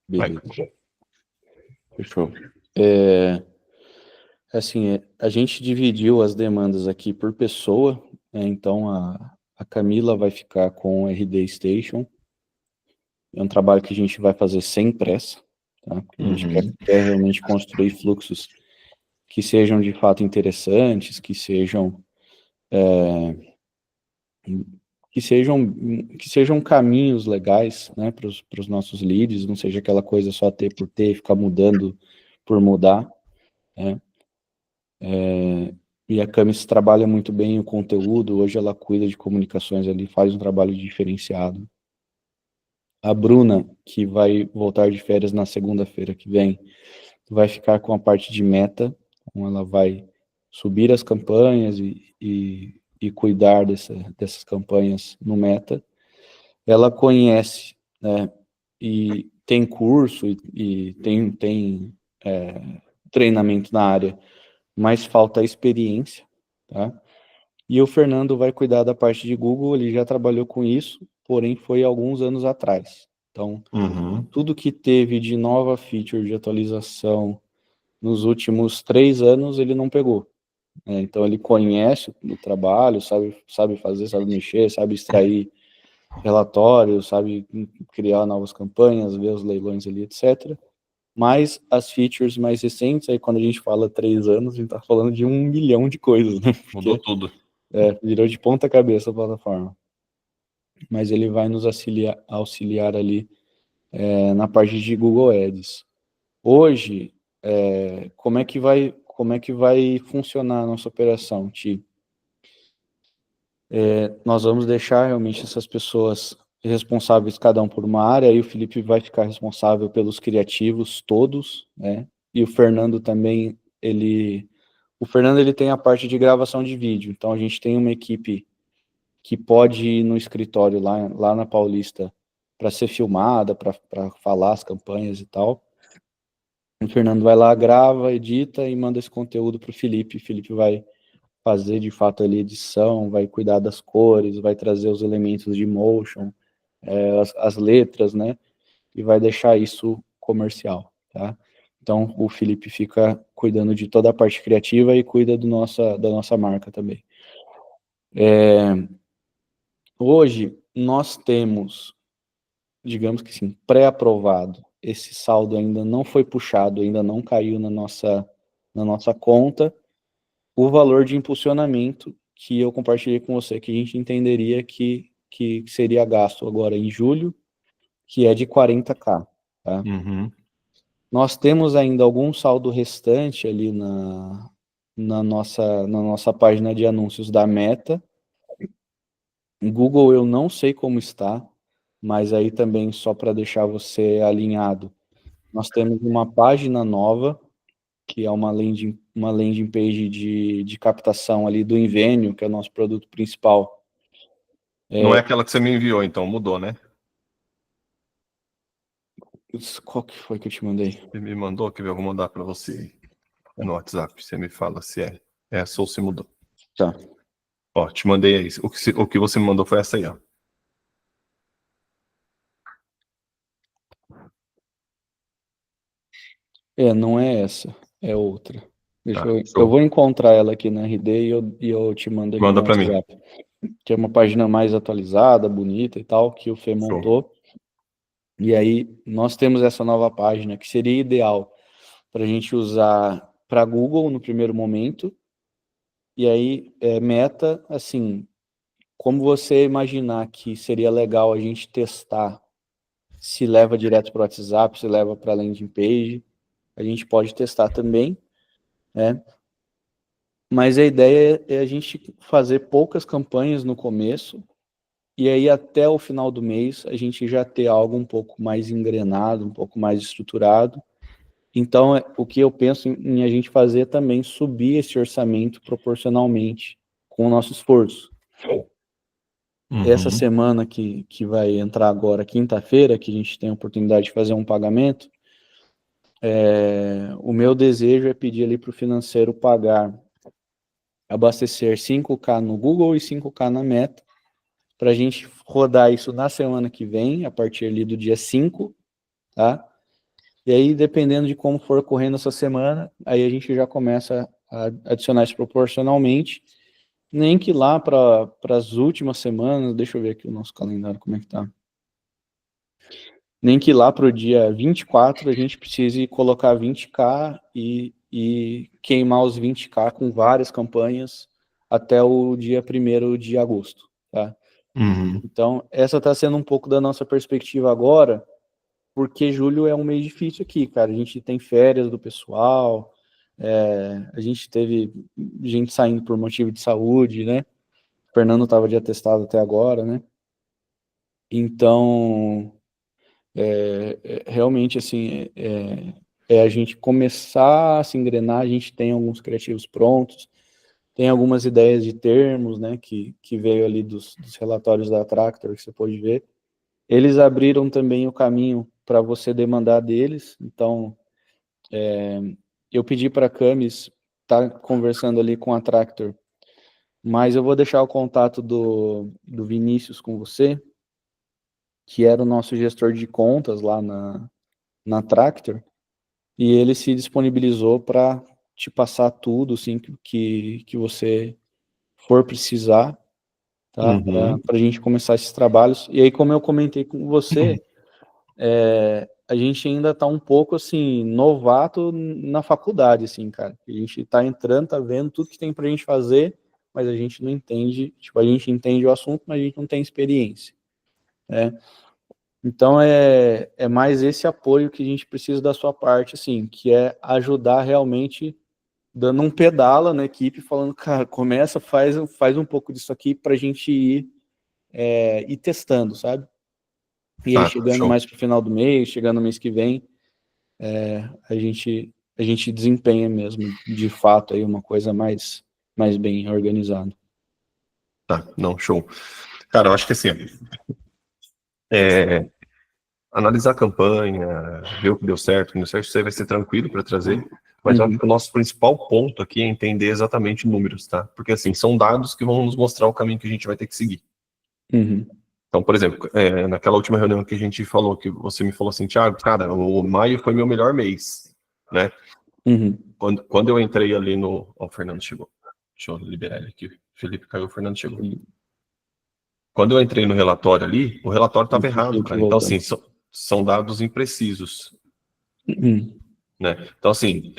Vai. Beleza. Fechou. Assim, a gente dividiu as demandas aqui por pessoa, então a Camila vai ficar com o RD Station. É um trabalho que a gente vai fazer sem pressa, tá? Porque a gente quer realmente construir fluxos que sejam de fato interessantes, que sejam caminhos legais, né, para os nossos leads, não seja aquela coisa só ter por ter, ficar mudando por mudar, né? E a Camis trabalha muito bem o conteúdo, hoje ela cuida de comunicações ali, faz um trabalho diferenciado. A Bruna, que vai voltar de férias na segunda-feira que vem, vai ficar com a parte de meta, então ela vai subir as campanhas e cuidar dessas campanhas no meta. Ela conhece, né, e tem curso e tem treinamento na área, mas falta experiência, tá? E o Fernando vai cuidar da parte de Google, ele já trabalhou com isso, porém foi alguns anos atrás. Então, tudo que teve de nova feature de atualização nos últimos 3 anos, ele não pegou. Então, ele conhece o trabalho, sabe fazer, sabe mexer, sabe extrair relatórios, sabe criar novas campanhas, ver os leilões ali, etc. Mas as features mais recentes, aí quando a gente fala 3 anos, a gente está falando de 1 milhão de coisas, né? Mudou tudo. Virou de ponta cabeça a plataforma. Mas ele vai nos auxiliar ali na parte de Google Ads. Hoje, como é que vai funcionar a nossa operação, Ti? Nós vamos deixar realmente essas pessoas responsáveis, cada um por uma área, e o Felipe vai ficar responsável pelos criativos todos, né? E o Fernando também, o Fernando ele tem a parte de gravação de vídeo, então a gente tem uma equipe que pode ir no escritório lá na Paulista para ser filmada, para falar as campanhas e tal. O Fernando vai lá, grava, edita e manda esse conteúdo para o Felipe. O Felipe vai fazer de fato ali edição, vai cuidar das cores, vai trazer os elementos de motion, as letras, né? E vai deixar isso comercial, tá? Então, o Felipe fica cuidando de toda a parte criativa e cuida da nossa marca também. Hoje, nós temos, digamos que sim, pré-aprovado. Esse saldo ainda não foi puxado, ainda não caiu na nossa conta, o valor de impulsionamento que eu compartilhei com você, que a gente entenderia que seria gasto agora em julho, que é de 40K, tá? Nós temos ainda algum saldo restante ali na nossa página de anúncios da Meta. Google eu não sei como está, mas aí também só para deixar você alinhado, nós temos uma página nova, que é uma landing page de captação ali do Invenio, que é o nosso produto principal. Não é aquela que você me enviou, então, mudou, né? Qual que foi que eu te mandei? Você me mandou, quer ver? Eu vou mandar para você no WhatsApp. Você me fala se é essa ou se mudou. Tá. Ó, te mandei aí. O que você me mandou foi essa aí, ó. Não é essa, é outra. Tá, Eu vou encontrar ela aqui na RD e eu te mando aqui manda no para mim. WhatsApp. Que é uma página mais atualizada, bonita e tal, que o Fê montou. E aí, nós temos essa nova página, que seria ideal para a gente usar para Google no primeiro momento. E aí, meta, assim, como você imaginar que seria legal a gente testar se leva direto para o WhatsApp, se leva para a landing page, a gente pode testar também, né? Mas a ideia é a gente fazer poucas campanhas no começo, e aí até o final do mês a gente já ter algo um pouco mais engrenado, um pouco mais estruturado. Então, o que eu penso em a gente fazer é também subir esse orçamento proporcionalmente com o nosso esforço. Essa semana que vai entrar agora, quinta-feira, que a gente tem a oportunidade de fazer um pagamento, o meu desejo é pedir ali para o financeiro abastecer 5K no Google e 5K na Meta, para a gente rodar isso na semana que vem, a partir ali do dia 5, tá? E aí, dependendo de como for correndo essa semana, aí a gente já começa a adicionar isso proporcionalmente. Nem que lá para as últimas semanas, deixa eu ver aqui o nosso calendário, como é que tá. Nem que lá para o dia 24 a gente precise colocar 20K e queimar os 20K com várias campanhas até o dia 1º de agosto, tá? Uhum. Então, essa está sendo um pouco da nossa perspectiva agora, porque julho é um mês difícil aqui, cara. A gente tem férias do pessoal, a gente teve gente saindo por motivo de saúde, né? O Fernando estava de atestado até agora, né? Então, realmente, assim, a gente começar a se engrenar, a gente tem alguns criativos prontos, tem algumas ideias de termos, né, que veio ali dos relatórios da Tractor, que você pode ver. Eles abriram também o caminho para você demandar deles, então eu pedi para a Camis estar conversando ali com a Tractor, mas eu vou deixar o contato do Vinícius com você, que era o nosso gestor de contas lá na Tractor, e ele se disponibilizou para te passar tudo, assim, que você for precisar, tá? Para Uhum. a gente começar esses trabalhos. E aí, como eu comentei com você, a gente ainda está um pouco, assim, novato na faculdade, assim, cara. A gente está entrando, tá vendo tudo que tem para a gente fazer, mas a gente não entende, tipo, a gente entende o assunto, mas a gente não tem experiência, né? Então, é mais esse apoio que a gente precisa da sua parte, assim, que é ajudar realmente dando um pedala na equipe, falando, cara, começa, faz um pouco disso aqui para a gente ir testando, sabe? E aí, Tá, chegando show. mais pro final do mês, chegando no mês que vem, a gente desempenha mesmo, de fato, aí uma coisa mais bem organizada. Tá, não, show. Cara, eu acho que assim, analisar a campanha, ver o que deu certo, o que não deu certo, isso aí vai ser tranquilo para trazer, mas eu acho que o nosso principal ponto aqui é entender exatamente números, tá? Porque assim, são dados que vão nos mostrar o caminho que a gente vai ter que seguir. Uhum. Então, por exemplo, naquela última reunião que a gente falou, que você me falou assim, Thiago, cara, o maio foi meu melhor mês, né? Uhum. Quando eu entrei ali no... Ó, o Fernando chegou. Deixa eu liberar ele aqui. O Felipe caiu, o Fernando chegou. Quando eu entrei no relatório ali, o relatório estava errado, cara. Então, assim, são dados imprecisos, Uhum. né? Então, assim,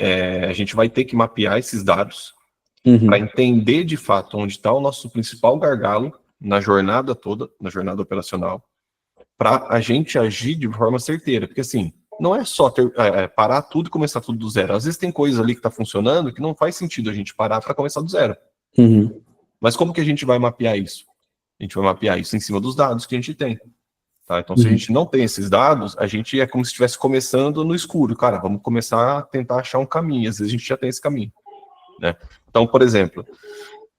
a gente vai ter que mapear esses dados para Uhum. entender de fato onde está o nosso principal gargalo na jornada toda, na jornada operacional, para a gente agir de forma certeira. Porque, assim, não é só parar tudo e começar tudo do zero. Às vezes tem coisa ali que está funcionando que não faz sentido a gente parar para começar do zero. Uhum. Mas como que a gente vai mapear isso? A gente vai mapear isso em cima dos dados que a gente tem. Tá? Então, se a Uhum. gente não tem esses dados, a gente é como se estivesse começando no escuro. Cara, vamos começar a tentar achar um caminho. Às vezes a gente já tem esse caminho, né? Então, por exemplo,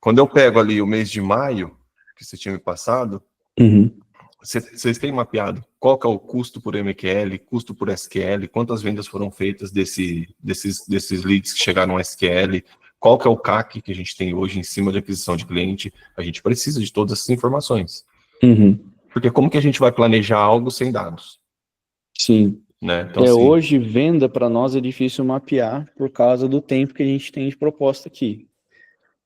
quando eu pego ali o mês de maio, que você tinha me passado, Uhum. vocês têm mapeado qual que é o custo por MQL, custo por SQL, quantas vendas foram feitas desses leads que chegaram a SQL, qual que é o CAC que a gente tem hoje em cima de aquisição de cliente. A gente precisa de todas essas informações. Uhum. Porque como que a gente vai planejar algo sem dados? Sim. Né? Então, assim, Hoje, venda para nós é difícil mapear por causa do tempo que a gente tem de proposta aqui.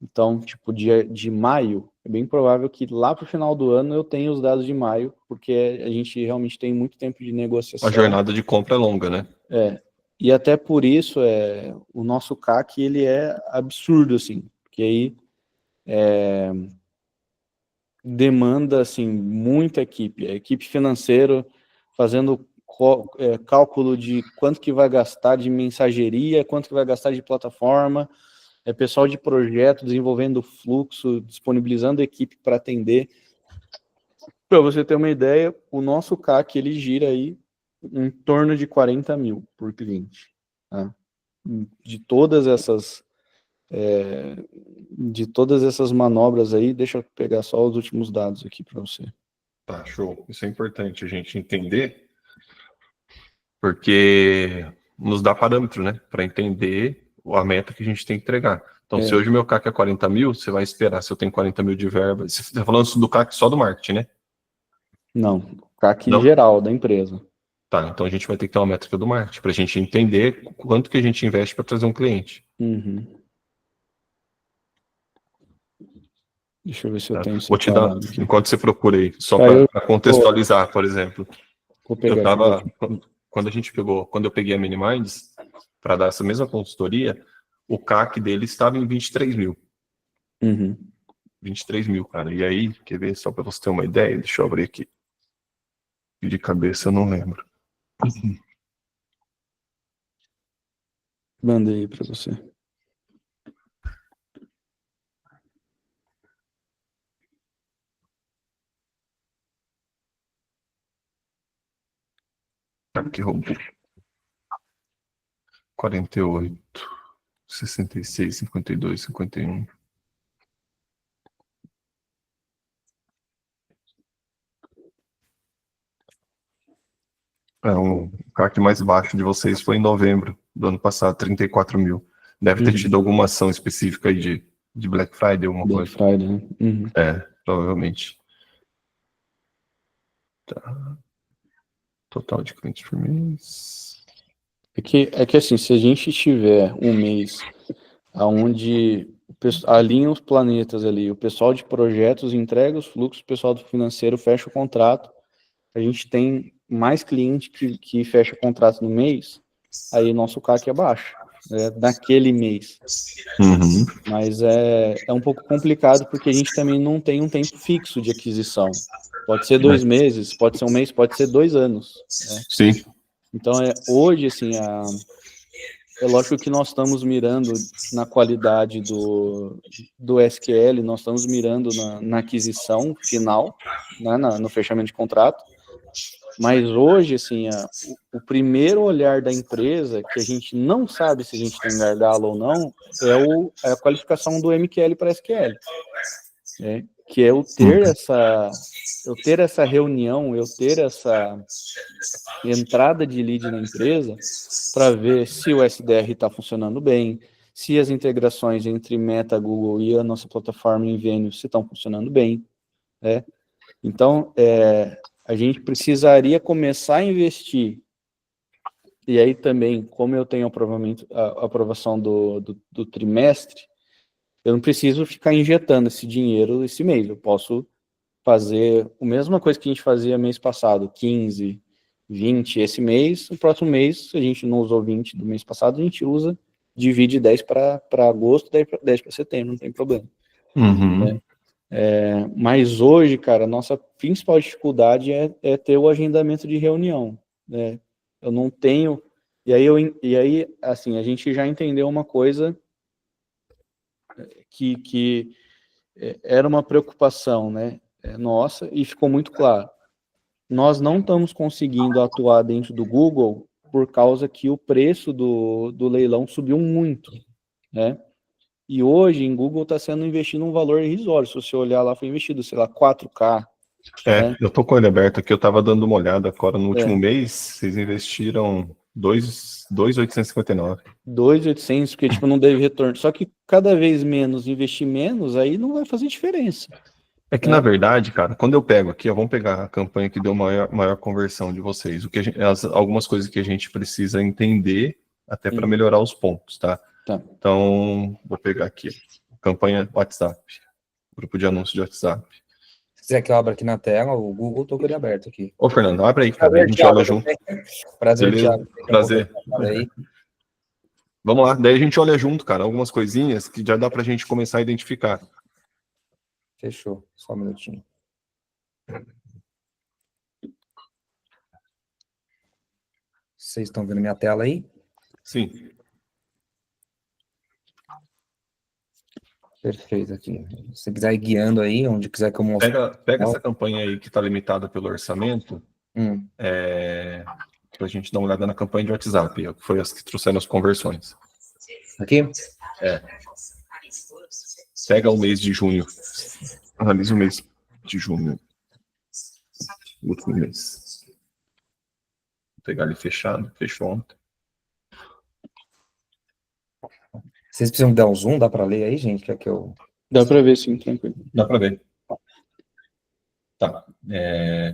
Então, tipo, dia de maio, é bem provável que lá para o final do ano eu tenha os dados de maio, porque a gente realmente tem muito tempo de a negociação. jornada de compra é longa, né? E até por isso, o nosso CAC, ele é absurdo, assim, porque aí demanda, assim, muita equipe. A equipe financeira fazendo cálculo de quanto que vai gastar de mensageria, quanto que vai gastar de plataforma, pessoal de projeto desenvolvendo fluxo, disponibilizando equipe para atender. Para você ter uma ideia, o nosso CAC, ele gira aí em torno de 40 mil por cliente. Tá? De todas essas manobras aí, deixa eu pegar só os últimos dados aqui para você. Tá, show. Isso é importante a gente entender, porque nos dá parâmetro, né? Para entender a meta que a gente tem que entregar. Então, se hoje o meu CAC é 40 mil, você vai esperar se eu tenho 40 mil de verba. Você está falando do CAC só do marketing, né? Não, CAC Não? geral da empresa. Tá, então a gente vai ter que ter uma métrica do marketing, para a gente entender quanto que a gente investe para trazer um cliente. Deixa eu ver se eu Tá? tenho Vou te dar, separado aqui. enquanto você procura aí, só Tá, eu para contextualizar, por exemplo. vou Eu pegar aqui. tava, quando eu peguei a Miniminds, para dar essa mesma consultoria, o CAC dele estava em 23 mil. 23 mil, cara. E aí, quer ver, só para você ter uma ideia, deixa eu abrir aqui. De cabeça eu não lembro. Mandei aí para você. Que roubou. 48, 66, 52, 51. O CAC mais baixo de vocês foi em novembro do ano passado, 34 mil. Deve ter tido alguma ação específica aí de Black Friday, alguma Black coisa. Friday, né? Provavelmente. Tá. Total de clientes por mês. É que assim, se a gente tiver um mês onde alinha os planetas ali, o pessoal de projetos entrega os fluxos, o pessoal do financeiro fecha o contrato, a gente tem mais cliente que fecha contrato no mês, aí nosso CAC é baixo, né, naquele mês. Mas é um pouco complicado porque a gente também não tem um tempo fixo de aquisição. Pode ser 2 meses, pode ser um mês, pode ser 2 anos. Né? Sim. Então, hoje, assim, é lógico que nós estamos mirando na qualidade do SQL, nós estamos mirando na aquisição final, né, no fechamento de contrato, mas hoje, assim, o primeiro olhar da empresa, que a gente não sabe se a gente tem gargalo ou não, é a qualificação do MQL para SQL, né, que é eu ter essa reunião, eu ter essa entrada de lead na empresa para ver se o SDR está funcionando bem, se as integrações entre Meta, Google e a nossa plataforma Invenio estão funcionando bem, né? Então, a gente precisaria começar a investir, e aí também, como eu tenho a aprovação do trimestre, eu não preciso ficar injetando esse dinheiro esse mês, eu posso fazer a mesma coisa que a gente fazia mês passado, 15, 20 esse mês, o próximo mês, se a gente não usou 20 do mês passado, a gente usa, divide 10 para agosto, 10 para setembro, não tem problema. Né? Mas hoje, cara, a nossa principal dificuldade é ter o agendamento de reunião. Né? Eu não tenho... E aí, assim, a gente já entendeu uma coisa que era uma preocupação, né? Nossa, e ficou muito claro. Nós não estamos conseguindo atuar dentro do Google por causa que o preço do leilão subiu muito, né? E hoje em Google está sendo investido um valor irrisório. Se você olhar lá, foi investido, sei lá, 4K. Né? Eu tô com ele aberto aqui, eu tava dando uma olhada agora no último mês, vocês investiram 2.859. 2.800, porque tipo, não deve retorno. Só que cada vez menos investir menos, aí não vai fazer diferença. É que, na verdade, cara, quando eu pego aqui, vamos pegar a campanha que deu maior conversão de vocês. Algumas coisas que a gente precisa entender até para melhorar os pontos, tá? Então, vou pegar aqui. Campanha WhatsApp. Grupo de anúncio de WhatsApp. Se quiser que eu abra aqui na tela, o Google, tô com ele aberto aqui. Ô, Fernando, abre aí, cara. A gente olha junto. Prazer, Thiago. Prazer. Vamos lá. Daí a gente olha junto, cara. Algumas coisinhas que já dá pra gente começar a identificar. Fechou. Só um minutinho. Vocês estão vendo minha tela aí? Sim. Perfeito aqui. Se você quiser ir guiando aí, onde quiser que eu mostre. Pega essa campanha aí que está limitada pelo orçamento, para a gente dar uma olhada na campanha de WhatsApp, que foi as que trouxeram as conversões. Aqui? Pega o mês de junho. Analisa o mês de junho. O último mês. Vou pegar ele fechado, fechou ontem. Vocês precisam dar um zoom? Dá para ler aí, gente? Quer que eu... Dá para ver, sim, tranquilo. Dá para ver. Tá.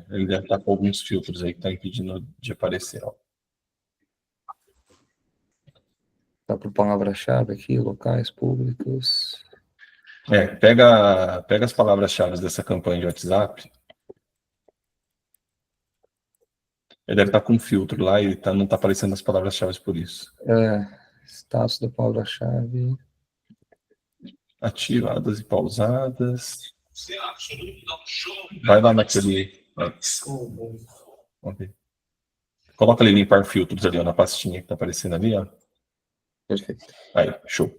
Ele deve estar com alguns filtros aí que tá impedindo de aparecer, ó. Tá por palavra-chave aqui, locais públicos. Pega as palavras-chave dessa campanha de WhatsApp. Ele deve estar com um filtro lá e não está aparecendo as palavras-chave por isso. Status da palavra-chave. Ativadas e pausadas. Vai lá naquele... Ok. Coloca ali limpar filtros ali, ó, na pastinha que está aparecendo ali, ó. Perfeito. Aí, show.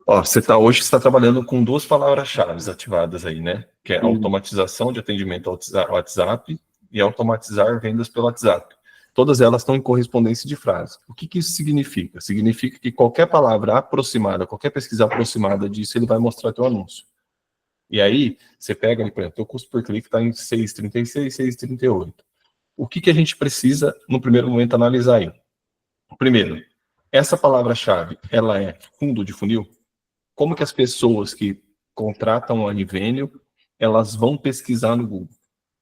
Ó, hoje está trabalhando com 2 palavras-chave ativadas aí, né? Que é automatização de atendimento ao WhatsApp e automatizar vendas pelo WhatsApp. Todas elas estão em correspondência de frase. O que isso significa? Significa que qualquer palavra aproximada, qualquer pesquisa aproximada disso, ele vai mostrar teu anúncio. E aí, você pega ali, por exemplo, o custo por clique está em 6,36, 6,38. O que a gente precisa, no primeiro momento, analisar aí? Primeiro, essa palavra-chave, ela é fundo de funil? Como que as pessoas que contratam a Nivênio, elas vão pesquisar no Google?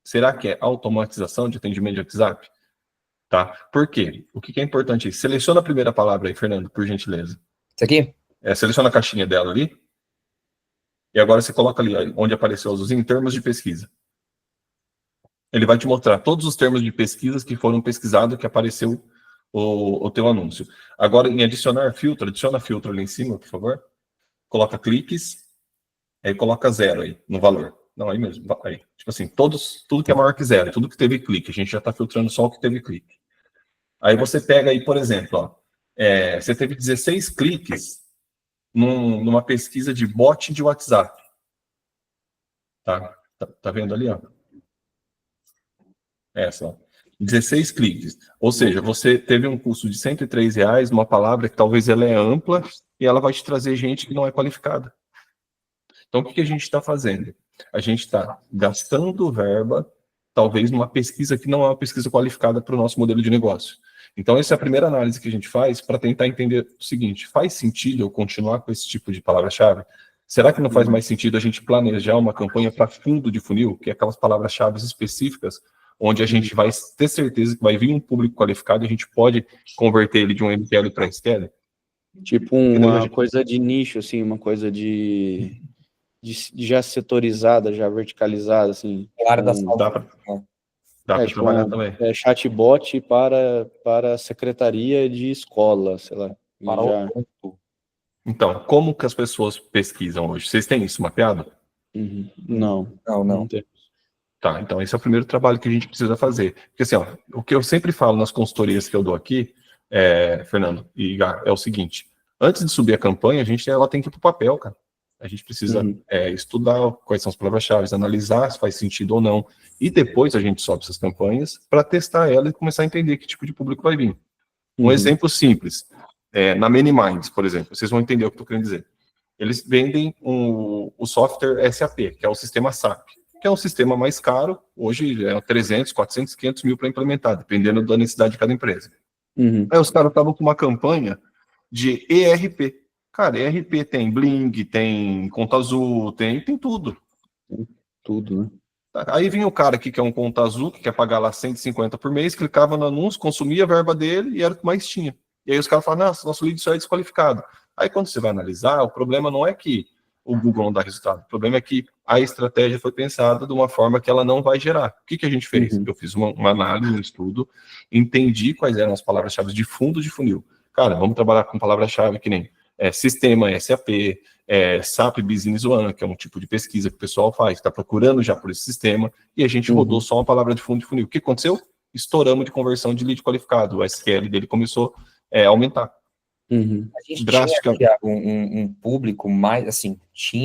Será que é automatização de atendimento de WhatsApp? Tá? Por quê? O que é importante? Seleciona a primeira palavra aí, Fernando, por gentileza. Isso aqui? Seleciona a caixinha dela ali. E agora você coloca ali, onde apareceu o azulzinho, termos de pesquisa. Ele vai te mostrar todos os termos de pesquisas que foram pesquisados, que apareceu o teu anúncio. Agora, em adicionar filtro, adiciona filtro ali em cima, por favor. Coloca cliques, aí coloca 0 aí, no valor. Não, aí mesmo, aí. Tipo assim, tudo que é maior que 0, tudo que teve clique. A gente já está filtrando só o que teve clique. Aí você pega aí, por exemplo, ó, você teve 16 cliques numa pesquisa de bot de WhatsApp. Tá vendo ali, ó? Essa, ó. 16 cliques. Ou seja, você teve um custo de R$103, uma palavra que talvez ela é ampla e ela vai te trazer gente que não é qualificada. Então, o que a gente está fazendo? A gente está gastando verba, talvez numa pesquisa que não é uma pesquisa qualificada para o nosso modelo de negócio. Então, essa é a primeira análise que a gente faz para tentar entender o seguinte: faz sentido eu continuar com esse tipo de palavra-chave? Será que não faz mais sentido a gente planejar uma campanha para fundo de funil, que é aquelas palavras-chave específicas, onde a gente vai ter certeza que vai vir um público qualificado e a gente pode converter ele de um MQL para SQL? Tipo uma coisa de nicho, assim, uma coisa de já setorizada, já verticalizada, assim. Área da tipo, saúde. Dá para trabalhar também. Chatbot para secretaria de escola, sei lá. Para já... Então, como que as pessoas pesquisam hoje? Vocês têm isso mapeado? Não tem. Tá, então esse é o primeiro trabalho que a gente precisa fazer. Porque assim, ó, o que eu sempre falo nas consultorias que eu dou aqui, Fernando e Gá, é o seguinte: antes de subir a campanha, ela tem que ir para o papel, cara. A gente precisa estudar quais são as palavras-chave, analisar se faz sentido ou não, e depois a gente sobe essas campanhas para testar ela e começar a entender que tipo de público vai vir. Um exemplo simples, na ManyMinds, por exemplo, vocês vão entender o que eu estou querendo dizer. Eles vendem o software SAP, que é o sistema SAP, que é um sistema mais caro, hoje é 300, 400, 500 mil para implementar, dependendo da necessidade de cada empresa. Aí os caras estavam com uma campanha de ERP. Cara, ERP tem Bling, tem Conta Azul, tem tudo. Tudo, né? Aí vinha o cara aqui que é um Conta Azul, que quer pagar lá 150 por mês, clicava no anúncio, consumia a verba dele e era o que mais tinha. E aí os caras falam: nosso lead só é desqualificado. Aí quando você vai analisar, o problema não é que o Google não dá resultado, o problema é que a estratégia foi pensada de uma forma que ela não vai gerar. O que a gente fez? Eu fiz uma análise, um estudo, entendi quais eram as palavras-chave de fundo de funil. Cara, vamos trabalhar com palavra-chave que nem sistema SAP, SAP Business One, que é um tipo de pesquisa que o pessoal faz, está procurando já por esse sistema, e a gente rodou só uma palavra de fundo de funil. O que aconteceu? Estouramos de conversão de lead qualificado, o SQL dele começou a aumentar. A gente tinha um público mais, assim,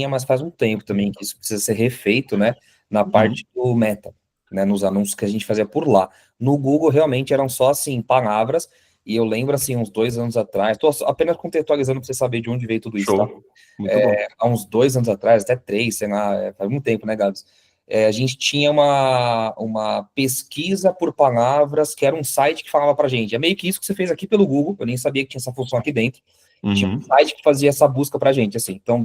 mas faz um tempo também que isso precisa ser refeito, né, na parte do Meta, né, nos anúncios que a gente fazia por lá. No Google, realmente, eram só, assim, palavras. E eu lembro, assim, uns 2 anos atrás, estou apenas contextualizando para você saber de onde veio tudo isso, tá? Muito bom. Há uns 2 anos atrás, até 3, sei lá, faz muito tempo, né, Gabs? A gente tinha uma pesquisa por palavras, que era um site que falava pra gente. É meio que isso que você fez aqui pelo Google, eu nem sabia que tinha essa função aqui dentro. Tinha um site que fazia essa busca pra gente, assim. Então,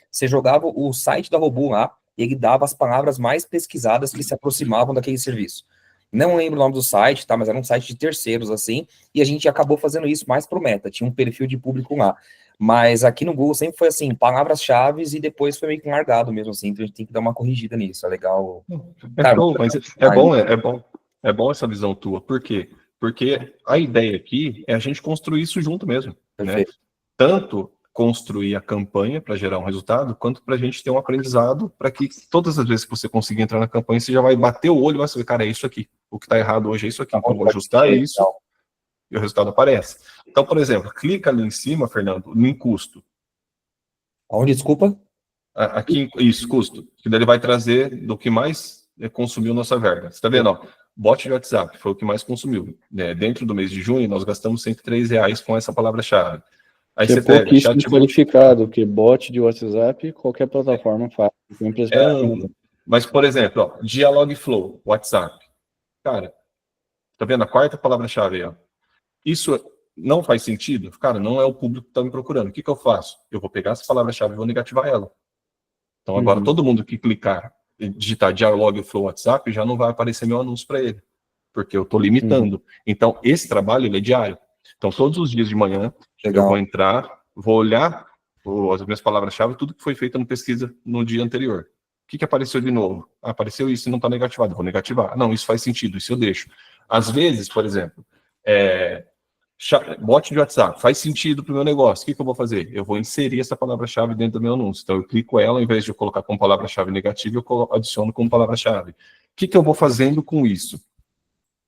você jogava o site da Robô lá, e ele dava as palavras mais pesquisadas que se aproximavam daquele serviço. Não lembro o nome do site, tá? Mas era um site de terceiros, assim, e a gente acabou fazendo isso mais pro Meta, tinha um perfil de público lá. Mas aqui no Google sempre foi assim, palavras-chave e depois foi meio que largado mesmo, assim, então a gente tem que dar uma corrigida nisso, é legal. Cara, Mas é bom essa visão tua. Por quê? Porque a ideia aqui é a gente construir isso junto mesmo, né? Perfeito. Tanto construir a campanha para gerar um resultado, quanto para a gente ter um aprendizado para que todas as vezes que você conseguir entrar na campanha, você já vai bater o olho e vai saber, cara, é isso aqui. O que está errado hoje é isso aqui. Então, eu vou ajustar isso e o resultado aparece. Então, por exemplo, clica ali em cima, Fernando, em custo. Onde, desculpa? Aqui, isso, custo. Que daí ele vai trazer do que mais consumiu nossa verba. Você está vendo, ó, bot de WhatsApp foi o que mais consumiu. Dentro do mês de junho, nós gastamos R$103 com essa palavra-chave. Aí você pega pouquíssimo qualificado, que bot de WhatsApp, qualquer plataforma faz. Mas, por exemplo, ó, Dialogflow, WhatsApp. Cara, tá vendo a quarta palavra-chave aí, ó? Isso não faz sentido? Cara, não é o público que está me procurando. O que eu faço? Eu vou pegar essa palavra-chave e vou negativar ela. Então, agora, todo mundo que clicar e digitar Dialogflow WhatsApp, já não vai aparecer meu anúncio para ele, porque eu estou limitando. Então, esse trabalho, ele é diário. Então, todos os dias de manhã, eu vou entrar, vou olhar as minhas palavras-chave, tudo que foi feito no pesquisa no dia anterior. O que apareceu de novo? Apareceu isso e não está negativado, vou negativar. Não, isso faz sentido, isso eu deixo. Às vezes, por exemplo, bot de WhatsApp, faz sentido para o meu negócio. O que eu vou fazer? Eu vou inserir essa palavra-chave dentro do meu anúncio. Então, eu clico ela, ao invés de eu colocar como palavra-chave negativa, eu adiciono como palavra-chave. O que eu vou fazendo com isso?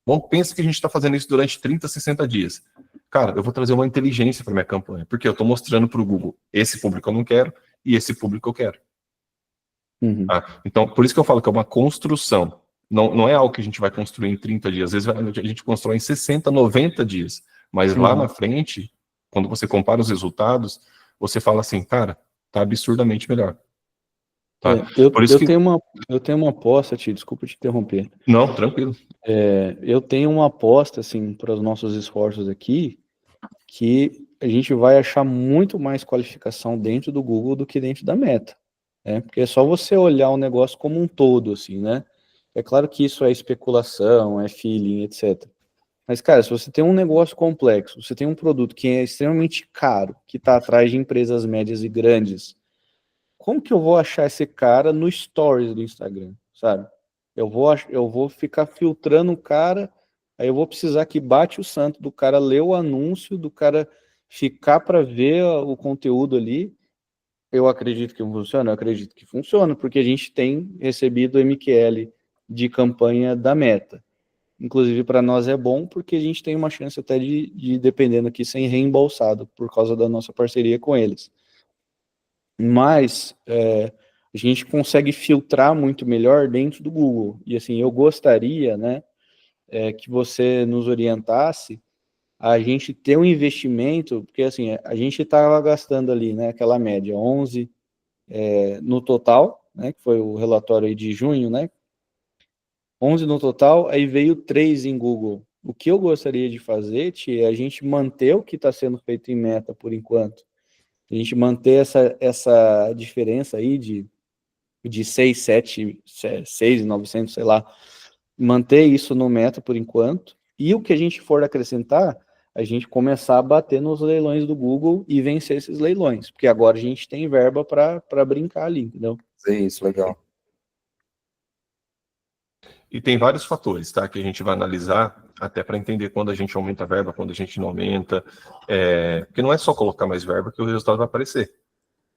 Bom, pensa que a gente está fazendo isso durante 30, 60 dias. Cara, eu vou trazer uma inteligência para minha campanha, porque eu estou mostrando para o Google, esse público eu não quero e esse público eu quero. Então, por isso que eu falo que é uma construção. Não é algo que a gente vai construir em 30 dias. Às vezes a gente constrói em 60, 90 dias. Mas lá na frente, quando você compara os resultados, você fala assim, cara, tá absurdamente melhor. Tá? Eu tenho uma aposta, desculpa te interromper. Não, tranquilo. Eu tenho uma aposta, assim, para os nossos esforços aqui, que a gente vai achar muito mais qualificação dentro do Google do que dentro da Meta. Porque é só você olhar o negócio como um todo, assim, né? É claro que isso é especulação, é feeling, etc. Mas, cara, se você tem um negócio complexo, você tem um produto que é extremamente caro, que está atrás de empresas médias e grandes, como que eu vou achar esse cara no Stories do Instagram, sabe? Eu vou ficar filtrando o cara, aí eu vou precisar que bate o santo do cara ler o anúncio, do cara ficar para ver o conteúdo ali. Eu acredito que funciona? Eu acredito que funciona, porque a gente tem recebido MQL de campanha da Meta. Inclusive, para nós é bom, porque a gente tem uma chance até de dependendo aqui, ser reembolsado, por causa da nossa parceria com eles. Mas a gente consegue filtrar muito melhor dentro do Google. E assim, eu gostaria, né, que você nos orientasse a gente ter um investimento, porque assim, a gente estava gastando ali, né, aquela média, 11 no total, né, que foi o relatório aí de junho, né, 11 no total, aí veio 3 em Google. O que eu gostaria de fazer, é a gente manter o que está sendo feito em Meta por enquanto, a gente manter essa diferença aí de 6, 7, 6, 900, sei lá, manter isso no Meta por enquanto, e o que a gente for acrescentar, a gente começar a bater nos leilões do Google e vencer esses leilões, porque agora a gente tem verba para brincar ali, entendeu? É isso, legal. E tem vários fatores, tá, que a gente vai analisar até para entender quando a gente aumenta a verba, quando a gente não aumenta, porque não é só colocar mais verba que o resultado vai aparecer.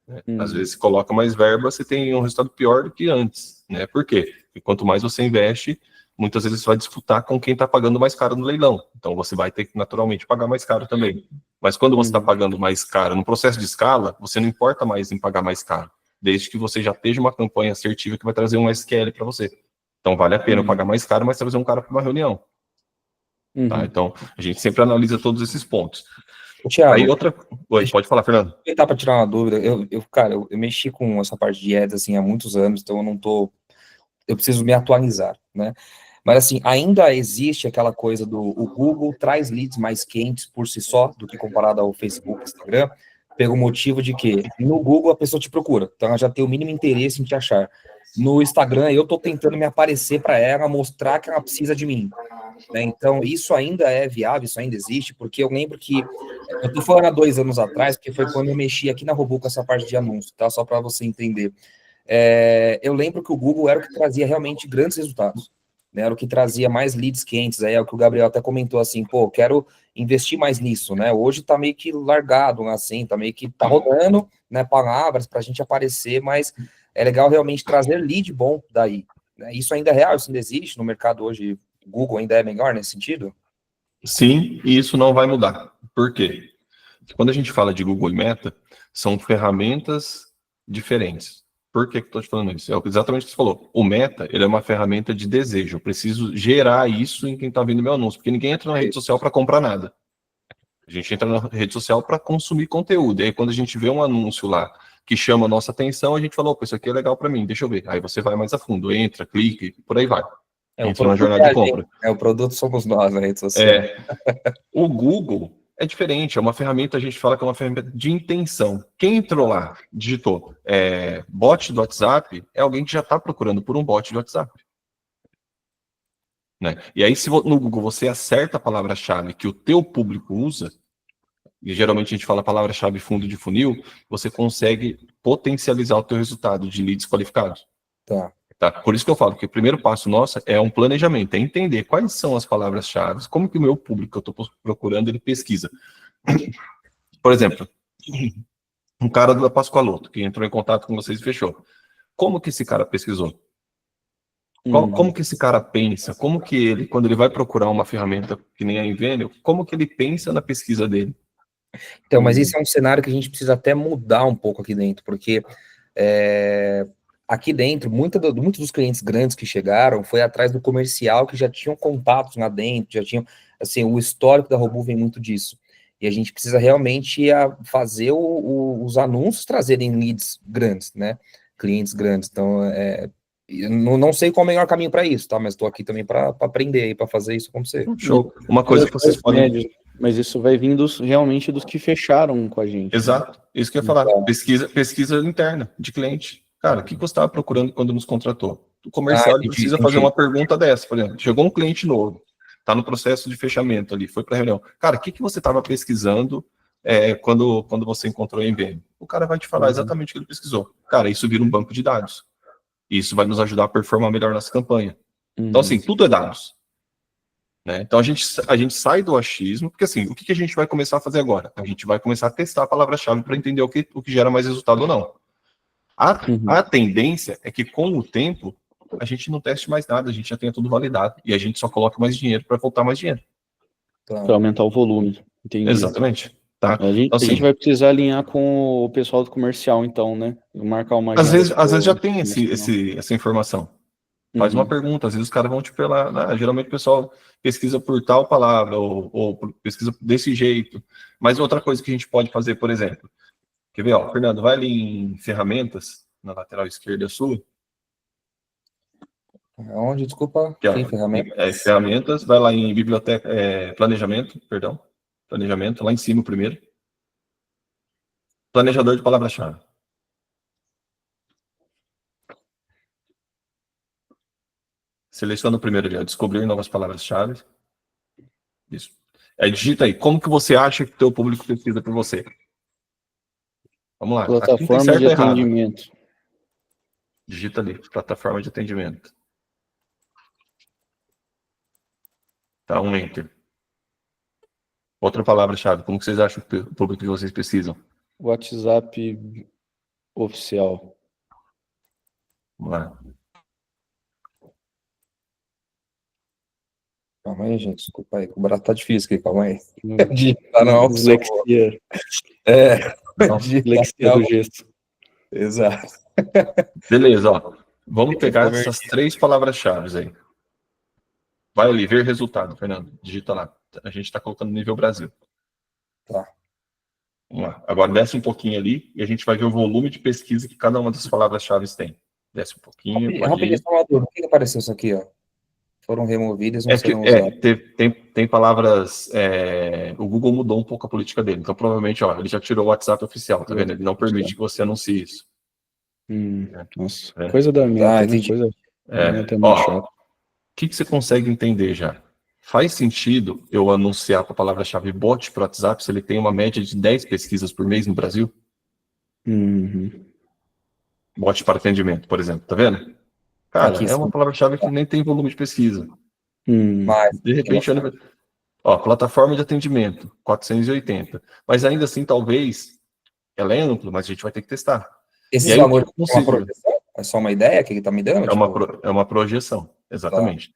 Né? Às vezes, se coloca mais verba, você tem um resultado pior do que antes. Né? Por quê? Porque quanto mais você investe, muitas vezes você vai disputar com quem está pagando mais caro no leilão. Então, você vai ter que, naturalmente, pagar mais caro também. Mas quando você está pagando mais caro, no processo de escala, você não importa mais em pagar mais caro, desde que você já esteja uma campanha assertiva que vai trazer um SQL para você. Então, vale a pena pagar mais caro, mas trazer um cara para uma reunião. Tá? Então, a gente sempre analisa todos esses pontos. Thiago, aí Oi, pode falar, Fernando. Aproveitar para tirar uma dúvida. Eu mexi com essa parte de ads assim, há muitos anos, então eu preciso me atualizar, né? Mas assim, ainda existe aquela coisa o Google traz leads mais quentes por si só, do que comparado ao Facebook, Instagram, pelo motivo de que no Google a pessoa te procura, então ela já tem o mínimo interesse em te achar. No Instagram, eu tô tentando me aparecer para ela, mostrar que ela precisa de mim. Né? Então, isso ainda é viável, isso ainda existe, porque eu lembro que, eu tô falando há 2 anos atrás, porque foi quando eu mexi aqui na Robô com essa parte de anúncio, tá? Só para você entender. Eu lembro que o Google era o que trazia realmente grandes resultados, né? Era o que trazia mais leads quentes, aí é o que o Gabriel até comentou assim, pô, quero investir mais nisso, né? Hoje tá meio que largado, assim, tá meio que tá rodando, né, palavras pra gente aparecer, mas é legal realmente trazer lead bom daí, né? Isso ainda é real, isso ainda existe no mercado hoje, o Google ainda é melhor nesse sentido? Sim, e isso não vai mudar. Por quê? Quando a gente fala de Google e Meta, são ferramentas diferentes. Por que eu estou te falando isso? É exatamente o que você falou. O Meta, ele é uma ferramenta de desejo. Eu preciso gerar isso em quem está vendo meu anúncio, porque ninguém entra na rede social para comprar nada. A gente entra na rede social para consumir conteúdo. E aí, quando a gente vê um anúncio lá que chama a nossa atenção, a gente fala, opa, isso aqui é legal para mim, deixa eu ver. Aí você vai mais a fundo, entra, clica, por aí vai. O Entra na produto jornada de compra. o produto somos nós na rede social. O Google é diferente, é uma ferramenta, a gente fala que é uma ferramenta de intenção. Quem entrou lá, digitou bot do WhatsApp, é alguém que já está procurando por um bot do WhatsApp. Né? E aí, se no Google você acerta a palavra-chave que o teu público usa, e geralmente a gente fala palavra-chave fundo de funil, você consegue potencializar o teu resultado de leads qualificados. Tá? Por isso que eu falo que o primeiro passo nosso é um planejamento, é entender quais são as palavras-chave, como que o meu público que eu estou procurando, ele pesquisa. Por exemplo, um cara da Pascoaloto, que entrou em contato com vocês e fechou. Como que esse cara pesquisou? Como que esse cara pensa? Como que ele, quando ele vai procurar uma ferramenta que nem a Invenio, como que ele pensa na pesquisa dele? Então, mas esse é um cenário que a gente precisa até mudar um pouco aqui dentro, porque aqui dentro, muitos dos clientes grandes que chegaram foi atrás do comercial, que já tinham contatos lá dentro, já tinham, assim, o histórico da Robô vem muito disso. E a gente precisa realmente fazer os anúncios trazerem leads grandes, né? Clientes grandes. Então, não sei qual é o melhor caminho para isso, tá? Mas estou aqui também para aprender e para fazer isso acontecer. Show. Uma coisa que vocês podem... Mas isso vai vindo realmente dos que fecharam com a gente. Exato. Isso que eu ia falar. Pesquisa interna de cliente. Cara, o que você estava procurando quando nos contratou? O comercial precisa fazer uma pergunta dessa. Por exemplo, chegou um cliente novo, está no processo de fechamento ali, foi para a reunião. Cara, o que você estava pesquisando quando você encontrou a IBM? O cara vai te falar exatamente o que ele pesquisou. Cara, isso vira um banco de dados. Isso vai nos ajudar a performar melhor nossa campanha. Então, assim, tudo é dados. Né? Então, a gente sai do achismo, porque assim, o que a gente vai começar a fazer agora? A gente vai começar a testar a palavra-chave para entender o que gera mais resultado ou não. A tendência é que, com o tempo, a gente não teste mais nada, a gente já tenha tudo validado, e a gente só coloca mais dinheiro para voltar mais dinheiro. Para aumentar o volume. Entendi. Exatamente. Tá? A gente vai precisar alinhar com o pessoal do comercial, então, né? Marcar uma às vezes já tem essa informação. Faz uma pergunta, às vezes os caras vão te falar, né? Geralmente o pessoal pesquisa por tal palavra, ou pesquisa desse jeito. Mas outra coisa que a gente pode fazer, por exemplo, quer ver, ó, Fernando, vai ali em ferramentas, na lateral esquerda sua. Onde, desculpa? Aqui, ferramentas? Ferramentas, vai lá em biblioteca, planejamento, lá em cima primeiro. Planejador de palavra-chave. Seleciona o primeiro ali, ó, descobrir novas palavras-chave. Isso. Aí digita aí, como que você acha que o teu público pesquisa por você? Vamos lá. Plataforma de atendimento. Digita ali, plataforma de atendimento. Tá, um enter. Outra palavra-chave, como que vocês acham que o público que vocês pesquisam? WhatsApp oficial. Vamos lá. Calma aí, gente, desculpa aí, o braço tá difícil aqui, calma aí. Dislexia. Dislexia do gesto. Exato. Beleza, ó. Vamos pegar essas 3 palavras-chave aí. Vai ali, ver resultado, Fernando. Digita lá. A gente está colocando nível Brasil. Tá. Vamos lá. Agora desce um pouquinho ali e a gente vai ver o volume de pesquisa que cada uma das palavras-chave tem. Desce um pouquinho. Rapidinho, Salvador, por que apareceu isso aqui, ó? Foram removidas, não serão usadas. Tem palavras... o Google mudou um pouco a política dele. Então, provavelmente, ó, ele já tirou o WhatsApp oficial, tá vendo? Ele não permite que você anuncie isso. Nossa, É. coisa da meta, né? entendi. Coisa da meta é muito chato. O que você consegue entender já? Faz sentido eu anunciar com a palavra-chave bot para o WhatsApp se ele tem uma média de 10 pesquisas por mês no Brasil? Bot para atendimento, por exemplo, tá vendo? Cara, Aqui é uma sim. palavra-chave que nem tem volume de pesquisa. Mas, De repente, plataforma de atendimento, 480. Mas ainda assim, talvez, ela é ampla, mas a gente vai ter que testar. esses E aí, o que valores eu são uma consigo? projeção? É só uma ideia que ele tá me dando? É uma projeção, exatamente.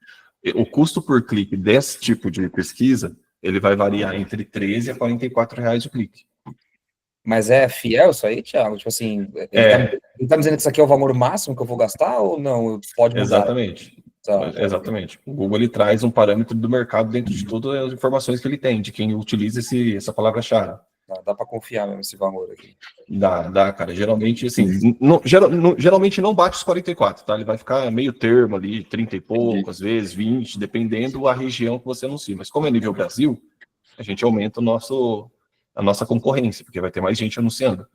O custo por clique desse tipo de pesquisa, ele vai variar entre 13 a R$ 44 o clique. Mas é fiel isso aí, Thiago? Tipo assim, ele tá me dizendo que isso aqui é o valor máximo que eu vou gastar ou não? Pode mudar? Exatamente. Tá. Exatamente. O Google ele traz um parâmetro do mercado dentro de todas as informações que ele tem, de quem utiliza essa palavra-chave. Dá para confiar mesmo esse valor aqui. Dá, cara. Geralmente, assim, geralmente não bate os 44, tá? Ele vai ficar meio termo ali, 30 e pouco, às vezes 20, dependendo da região que você anuncia. Mas como é nível Brasil, a gente aumenta a nossa concorrência, porque vai ter mais gente anunciando,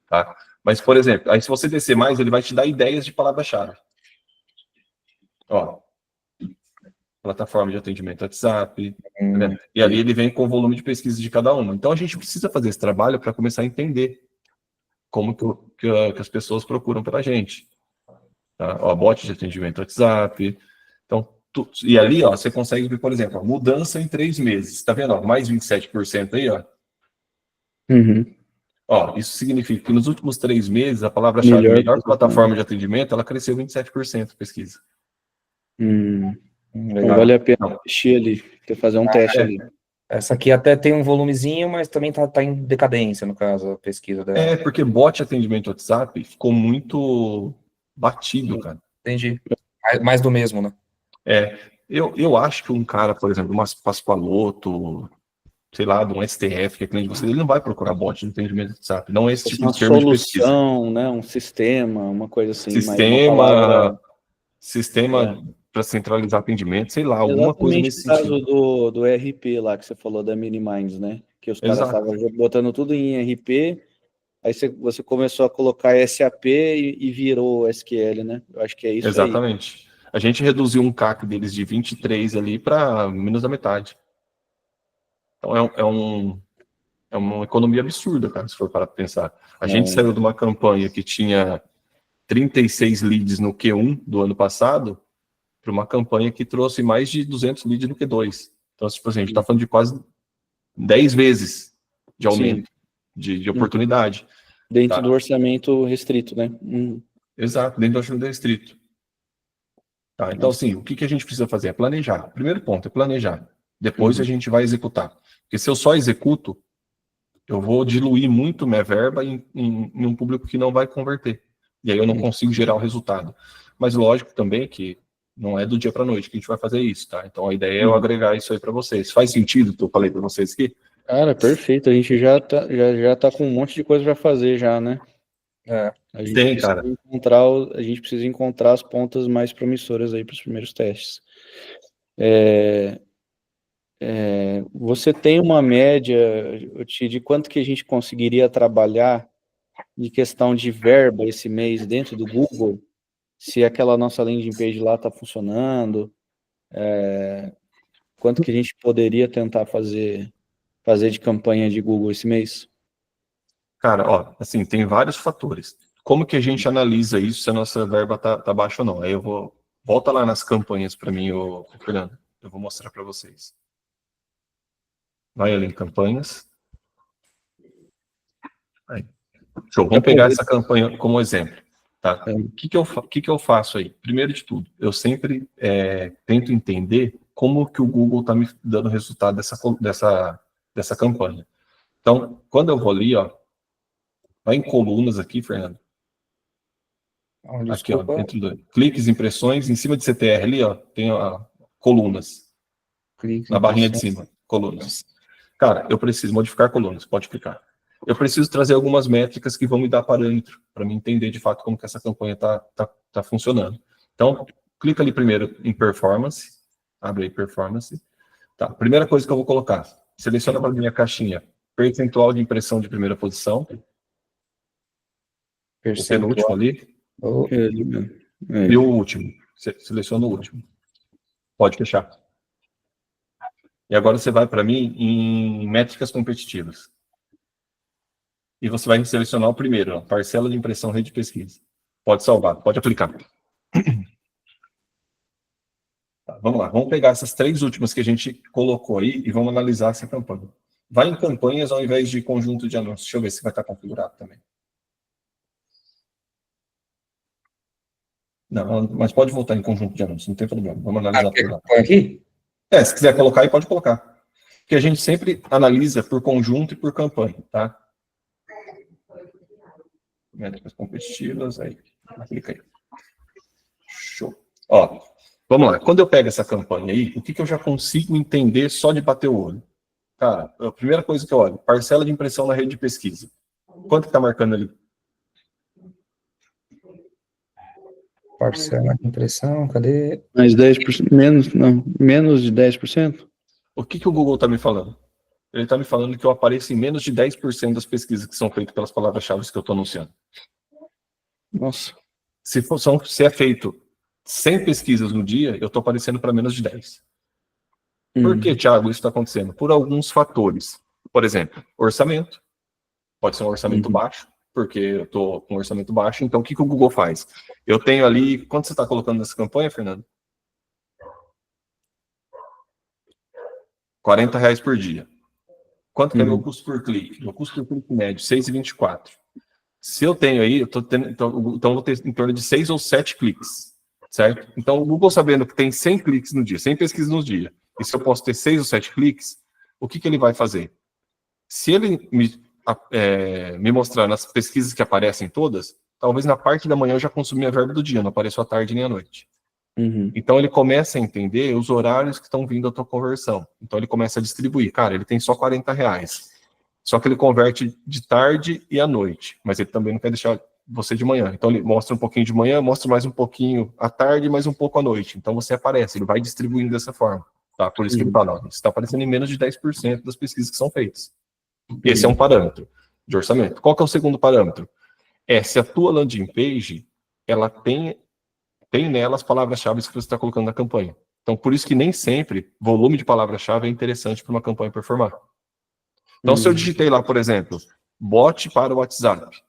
tá? Mas, por exemplo, aí se você descer mais, ele vai te dar ideias de palavra-chave. Ó, plataforma de atendimento WhatsApp, tá vendo? E ali ele vem com o volume de pesquisa de cada uma. Então a gente precisa fazer esse trabalho para começar a entender como que as pessoas procuram pela gente. Tá? Ó, bot de atendimento WhatsApp. Então, e ali, ó, você consegue ver, por exemplo, mudança em 3 meses. Tá vendo? Ó, mais 27% aí, ó. Ó, isso significa que nos últimos 3 meses, a palavra-chave melhor plataforma de atendimento, ela cresceu 27% a pesquisa. Então vale a pena investir ali, fazer um teste ali. Essa aqui até tem um volumezinho, mas também tá em decadência, no caso, a pesquisa dela. Porque bot atendimento WhatsApp ficou muito batido, cara. Entendi. Mais do mesmo, né? Eu acho que um cara, por exemplo, uma Pascoaloto, sei lá, de um STF, que é cliente de vocês, ele não vai procurar bot de atendimento WhatsApp. Não é esse tipo de termo de pesquisa. Uma solução, né? Um sistema, uma coisa assim. Sistema para centralizar atendimento, sei lá, alguma coisa nesse sentido. sentido. Caso do RP lá que você falou da Miniminds, né? Que os caras estavam botando tudo em RP, aí você começou a colocar SAP e virou SQL, né? Eu acho que é isso. Exatamente. A gente reduziu um CAC deles de 23 ali para menos da metade. Então é uma economia absurda, cara, se for para pensar. A gente saiu de uma campanha que tinha 36 leads no Q1 do ano passado para uma campanha que trouxe mais de 200 leads no Q2. Então, tipo assim, a gente está falando de quase 10 vezes de aumento de oportunidade. Dentro do orçamento restrito, né? Exato, dentro do orçamento restrito. Tá, então, assim, o que a gente precisa fazer? É planejar. O primeiro ponto é planejar. Depois a gente vai executar. Porque se eu só executo, eu vou diluir muito minha verba em um público que não vai converter. E aí eu não consigo gerar o resultado. Mas lógico também que não é do dia para a noite que a gente vai fazer isso, tá? Então a ideia é eu agregar isso aí para vocês. Faz sentido o que eu falei para vocês aqui? Cara, perfeito. A gente já tá com um monte de coisa para fazer já, né? A gente precisa encontrar as pontas mais promissoras aí para os primeiros testes. Você tem uma média, de quanto que a gente conseguiria trabalhar de questão de verba esse mês dentro do Google, se aquela nossa landing page lá está funcionando, quanto que a gente poderia tentar fazer de campanha de Google esse mês? Cara, ó, assim, tem vários fatores. Como que a gente analisa isso, se a nossa verba tá baixa ou não? Aí volta lá nas campanhas para mim, Fernando. Eu vou mostrar para vocês. Vai ali em campanhas. Aí. Show, vamos pegar essa campanha como exemplo. Tá? O que eu faço aí? Primeiro de tudo, eu sempre tento entender como que o Google está me dando resultado dessa campanha. Então, quando eu vou ali, ó, vai em colunas aqui, Fernando. Aqui, ó, dentro do cliques, impressões, em cima de CTR ali, ó, tem colunas. Na barrinha de cima, colunas. Cara, eu preciso modificar colunas, pode clicar. Eu preciso trazer algumas métricas que vão me dar parâmetro, para me entender de fato como que essa campanha tá funcionando. Então, clica ali primeiro em performance, abre aí performance. Tá, primeira coisa que eu vou colocar, seleciona para minha caixinha, percentual de impressão de primeira posição. O penúltimo ali, Oh, E o último. Você seleciona o último. Pode fechar. E agora você vai para mim em métricas competitivas. E você vai selecionar o primeiro, ó, parcela de impressão rede de pesquisa. Pode salvar, pode aplicar. Tá, vamos lá, vamos pegar essas 3 últimas que a gente colocou aí e vamos analisar essa campanha. Vai em campanhas ao invés de conjunto de anúncios. Deixa eu ver se vai estar configurado também. Não, mas pode voltar em conjunto de anúncios, não tem problema. Vamos analisar por lá. Põe aqui? Se quiser colocar aí, pode colocar. Porque a gente sempre analisa por conjunto e por campanha, tá? Métricas competitivas, aí. Clica aí. Show. Ó, vamos lá. Quando eu pego essa campanha aí, o que eu já consigo entender só de bater o olho? Cara, a primeira coisa que eu olho, parcela de impressão na rede de pesquisa. Quanto que tá marcando ali? Parcela de impressão, cadê? Mais 10%, menos de 10%? O que o Google tá me falando? Ele está me falando que eu apareço em menos de 10% das pesquisas que são feitas pelas palavras-chave que eu estou anunciando. Nossa. Se é feito 100 pesquisas no dia, eu estou aparecendo para menos de 10. Por que, Thiago, isso está acontecendo? Por alguns fatores. Por exemplo, orçamento. Pode ser um orçamento baixo, porque eu estou com um orçamento baixo. Então, o que o Google faz? Eu tenho ali... Quanto você está colocando nessa campanha, Fernando? R$40 por dia. Quanto que é meu custo por clique? Meu custo por clique médio, 6,24. Se eu tenho aí, então eu vou ter em torno de 6 ou 7 cliques, certo? Então, o Google sabendo que tem 100 cliques no dia, 100 pesquisas no dia, e se eu posso ter 6 ou 7 cliques, o que ele vai fazer? Se ele me mostrar nas pesquisas que aparecem todas, talvez na parte da manhã eu já consumi a verba do dia, não apareço à tarde nem à noite. Então, ele começa a entender os horários que estão vindo a tua conversão. Então, ele começa a distribuir. Cara, ele tem só R$40. Só que ele converte de tarde e à noite. Mas ele também não quer deixar você de manhã. Então, ele mostra um pouquinho de manhã, mostra mais um pouquinho à tarde e mais um pouco à noite. Então, você aparece. Ele vai distribuindo dessa forma. Tá? Por isso que ele fala, você está aparecendo em menos de 10% das pesquisas que são feitas. Esse é um parâmetro de orçamento. Qual que é o segundo parâmetro? Se a tua landing page, ela tem nela as palavras-chave que você está colocando na campanha. Então, por isso que nem sempre volume de palavra-chave é interessante para uma campanha performar. Então, se eu digitei lá, por exemplo, bot para o WhatsApp,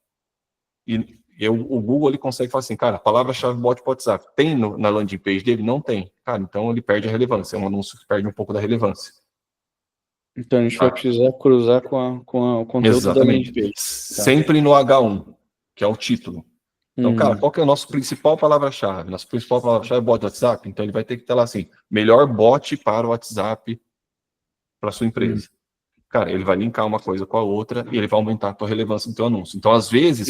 e o Google ele consegue falar assim, cara, palavra-chave bot para o WhatsApp, tem na landing page dele? Não tem. Cara, então ele perde a relevância, é um anúncio que perde um pouco da relevância. Então, a gente vai precisar cruzar com o conteúdo Exatamente. da landing page. Sempre no H1, que é o título. Então, cara, qual que é o nosso principal palavra-chave? Nossa principal palavra-chave é bot do WhatsApp. Então, ele vai ter que estar lá assim, melhor bot para o WhatsApp para sua empresa. Cara, ele vai linkar uma coisa com a outra e ele vai aumentar a tua relevância do teu anúncio. Então, às vezes,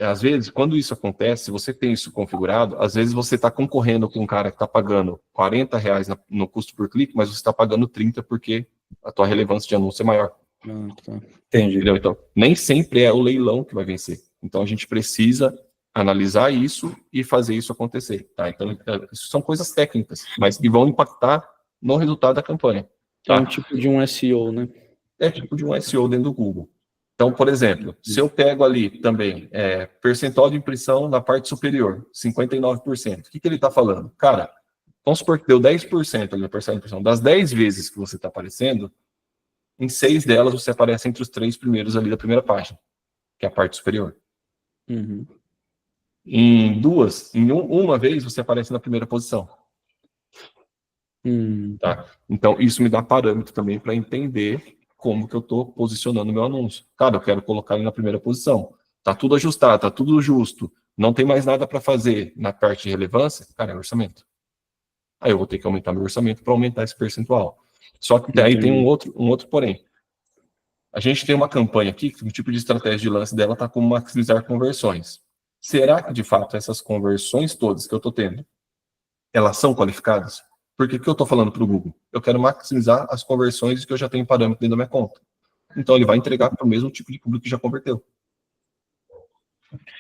às vezes, quando isso acontece, se você tem isso configurado, às vezes você está concorrendo com um cara que está pagando R$40 no custo por clique, mas você está pagando 30 porque a tua relevância de anúncio é maior. Entendi. Entendeu? Então, nem sempre é o leilão que vai vencer. Então, a gente precisa analisar isso e fazer isso acontecer. Tá? Então, isso são coisas técnicas, mas que vão impactar no resultado da campanha. Tá? É um tipo de um SEO, né? É tipo de um SEO dentro do Google. Então, por exemplo, se eu pego ali também percentual de impressão na parte superior, 59%, o que ele está falando? Cara, vamos supor que deu 10% ali na percentual de impressão. Das 10 vezes que você está aparecendo, em 6 delas você aparece entre os 3 primeiros ali da primeira página, que é a parte superior. Em uma vez você aparece na primeira posição. Tá? Então, isso me dá parâmetro também para entender como que eu estou posicionando o meu anúncio. Cara, eu quero colocar ele na primeira posição. Tá tudo ajustado, tá tudo justo. Não tem mais nada para fazer na parte de relevância. Cara, é orçamento. Aí eu vou ter que aumentar meu orçamento para aumentar esse percentual. Só que aí tem um outro porém. A gente tem uma campanha aqui, que o tipo de estratégia de lance dela está como maximizar conversões. Será que, de fato, essas conversões todas que eu estou tendo, elas são qualificadas? Porque o que eu estou falando para o Google? Eu quero maximizar as conversões que eu já tenho parâmetro dentro da minha conta. Então, ele vai entregar para o mesmo tipo de público que já converteu.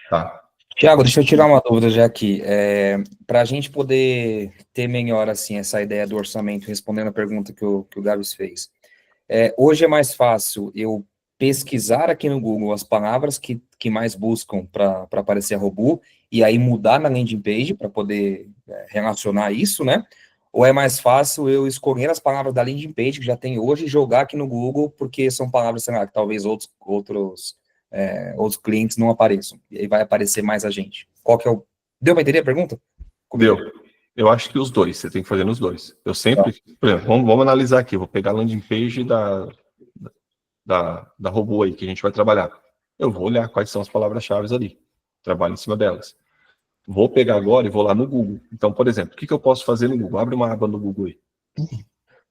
Tá. Tiago, deixa eu tirar uma dúvida já aqui. Para a gente poder ter melhor assim, essa ideia do orçamento, respondendo a pergunta que o Gabs fez. Hoje é mais fácil eu pesquisar aqui no Google as palavras que mais buscam para aparecer a robô, e aí mudar na landing page para poder relacionar isso, né? Ou é mais fácil eu escolher as palavras da landing page que já tem hoje e jogar aqui no Google, porque são palavras, sei lá, que talvez outros clientes não apareçam, e aí vai aparecer mais a gente. Qual que é o... Deu para entender a pergunta? Deu. Eu acho que os dois, você tem que fazer nos dois. Eu sempre, por exemplo, vamos analisar aqui, eu vou pegar a landing page da robô aí que a gente vai trabalhar. Eu vou olhar quais são as palavras-chave ali, trabalho em cima delas. Vou pegar agora e vou lá no Google. Então, por exemplo, o que eu posso fazer no Google? Abre uma aba no Google aí.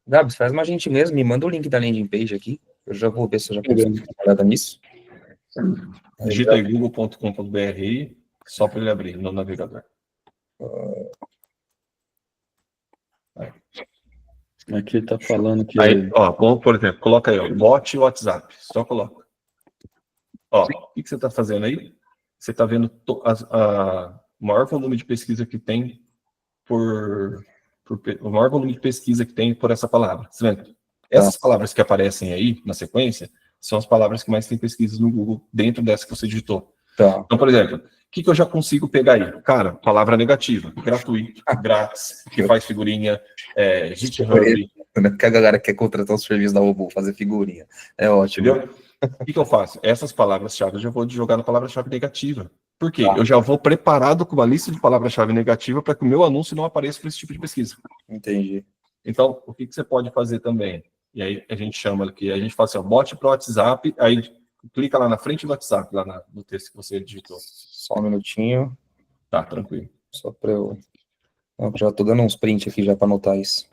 Gabs, faz uma gentileza, me manda o link da landing page aqui, eu já vou ver se eu já consigo dar uma olhada nisso. Digita aí google.com.br só para ele abrir no navegador. Aqui ele tá falando que... Aí, ó, por exemplo, coloca aí, ó, bot WhatsApp. Só coloca. Ó, o que você está fazendo aí? Você está vendo o maior volume de pesquisa que tem o maior volume de pesquisa que tem por essa palavra. Você vê? Essas palavras que aparecem aí na sequência são as palavras que mais tem pesquisas no Google dentro dessa que você digitou. Tá. Então, por exemplo, o que eu já consigo pegar aí? Cara, palavra negativa, gratuito, grátis, que faz figurinha, GitHub. Que a galera quer contratar os serviços da robô, fazer figurinha. É ótimo. Entendeu? O que eu faço? Essas palavras-chave eu já vou jogar na palavra-chave negativa. Por quê? Eu já vou preparado com uma lista de palavra-chave negativa para que o meu anúncio não apareça para esse tipo de pesquisa. Entendi. Então, o que você pode fazer também? E aí a gente chama aqui, a gente fala assim, ó, bot para o WhatsApp, aí clica lá na frente do WhatsApp, lá no texto que você digitou. Só um minutinho. Tá, tranquilo. Só para eu... já tô dando uns print aqui já para anotar isso.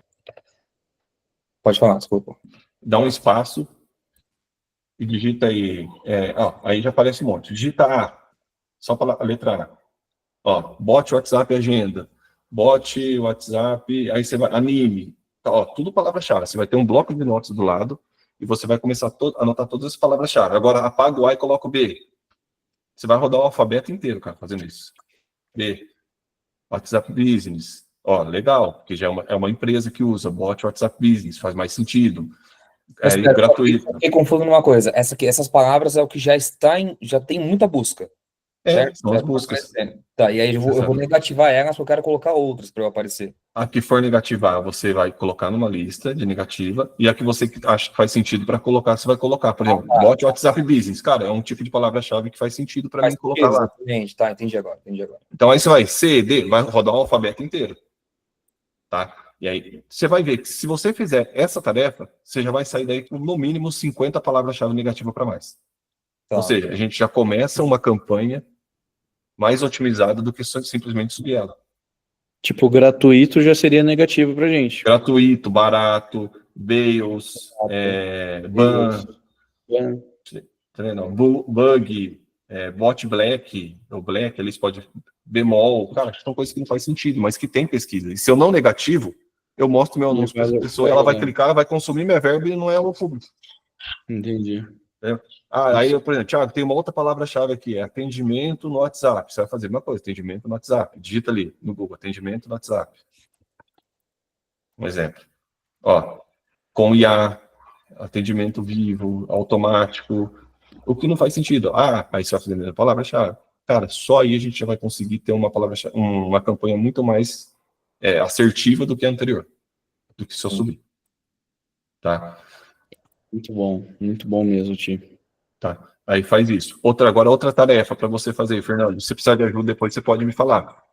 Pode falar, desculpa. Dá um espaço e digita aí, aí já aparece um monte. Digita A, só para a letra A. Ó, bot WhatsApp agenda, bot WhatsApp, aí você vai, anime, ó, tudo palavra-chave. Você vai ter um bloco de notas do lado e você vai começar a anotar todas as palavras-chave. Agora, apaga o A e coloca o B. Você vai rodar o alfabeto inteiro, cara, fazendo isso. B, WhatsApp Business. Ó, legal, porque já é uma empresa que usa bot WhatsApp Business, faz mais sentido. Gratuito. Fiquei confuso numa coisa. Essas palavras é o que já tem muita busca. Certo? São as buscas. Tá, e aí eu vou negativar elas, porque eu quero colocar outras para eu aparecer. A que for negativar, você vai colocar numa lista de negativa, e a que você acha que faz sentido para colocar, você vai colocar. Por exemplo, bot WhatsApp Business. Cara, é um tipo de palavra-chave que faz sentido para mim colocar lá. Tá, entendi agora. Então aí você vai, C, D, vai rodar o alfabeto inteiro. Tá? E aí você vai ver que se você fizer essa tarefa, você já vai sair daí com no mínimo 50 palavras-chave negativas para mais. Tá. Ou seja, a gente já começa uma campanha mais otimizada do que simplesmente subir ela. Tipo, gratuito já seria negativo pra gente. Gratuito, barato, Bales, Bug, Bot Black, ou Black, eles podem bemol, cara, são coisas que não faz sentido, mas que tem pesquisa. E se eu não negativo, eu mostro meu anúncio para essa pessoa, ela vai clicar, vai consumir minha verba e não é o público. Entendi. Aí, por exemplo, Thiago, tem uma outra palavra-chave aqui, atendimento no WhatsApp. Você vai fazer uma coisa, atendimento no WhatsApp. Digita ali no Google, atendimento no WhatsApp. Um exemplo. Ó, com IA, atendimento vivo, automático, o que não faz sentido. Aí você vai fazer a palavra-chave. Cara, só aí a gente já vai conseguir ter uma palavra-chave, uma campanha muito mais assertiva do que a anterior, do que se eu subir. Tá? Muito bom mesmo, Ti. Tá, aí faz isso. Agora outra tarefa para você fazer, Fernando. Se precisar de ajuda, depois você pode me falar.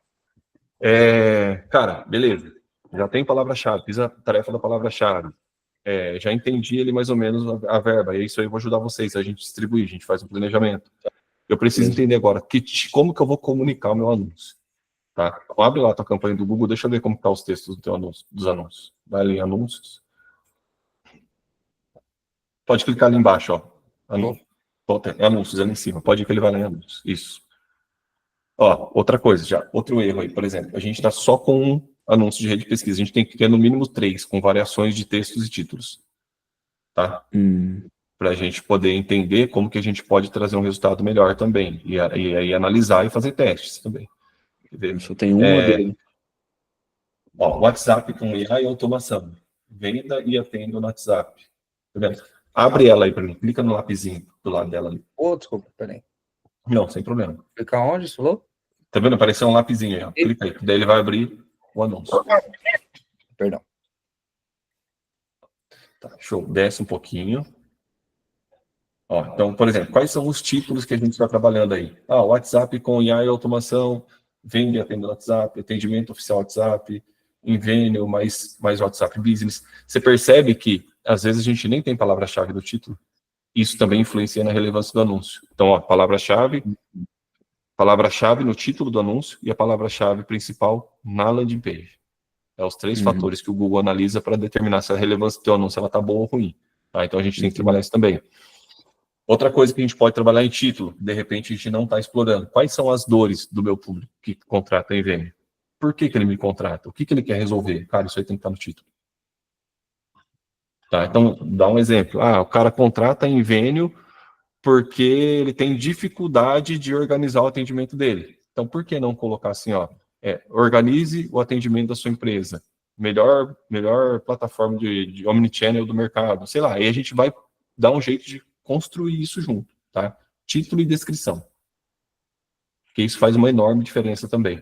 Cara, beleza. Já tem palavra-chave, fiz a tarefa da palavra-chave. Já entendi ele mais ou menos a verba. E isso aí eu vou ajudar vocês. A gente distribui, a gente faz um planejamento. Eu preciso entender agora como que eu vou comunicar o meu anúncio. Tá? Abre lá a tua campanha do Google, deixa eu ver como estão os textos dos anúncios. Vai ali em anúncios. Pode clicar ali embaixo, ó. Anúncios ali em cima. Pode ir que ele vai lá em anúncios. Isso. Ó, outra coisa, outro erro aí, por exemplo. A gente está só com anúncios de rede de pesquisa. A gente tem que ter no mínimo 3, com variações de textos e títulos. Tá? Para a gente poder entender como que a gente pode trazer um resultado melhor também. E aí analisar e fazer testes também. Só tem um modelo. Ó, WhatsApp com IA e automação. Venda e atenda no WhatsApp. Tá vendo? Abre ela aí para mim, clica no lapisinho do lado dela ali. Desculpa, peraí. Não, sem problema. Clicar onde, você falou? Tá vendo? Apareceu um lapisinho aí, ó. Clica aí, daí ele vai abrir o anúncio. Perdão. Tá, show. Desce um pouquinho. Ó, então, por exemplo, quais são os títulos que a gente está trabalhando aí? WhatsApp com IA e automação, vende atendendo WhatsApp, atendimento oficial WhatsApp, Invenio mais WhatsApp Business. Você percebe que, às vezes, a gente nem tem palavra-chave do título. Isso também influencia na relevância do anúncio. Então, ó, palavra-chave no título do anúncio e a palavra-chave principal na landing page. É os 3 fatores que o Google analisa para determinar se a relevância do teu anúncio está boa ou ruim. Tá? Então, a gente tem que trabalhar isso também. Outra coisa que a gente pode trabalhar em título, de repente a gente não está explorando. Quais são as dores do meu público que contrata a Invenio? Por que ele me contrata? O que ele quer resolver? Cara, isso aí tem que estar no título. Tá, então, dá um exemplo. O cara contrata a Invenio porque ele tem dificuldade de organizar o atendimento dele. Então, por que não colocar assim, organize o atendimento da sua empresa. Melhor plataforma de omnichannel do mercado. Sei lá, aí a gente vai dar um jeito de construir isso junto, tá? Título e descrição. Porque isso faz uma enorme diferença também.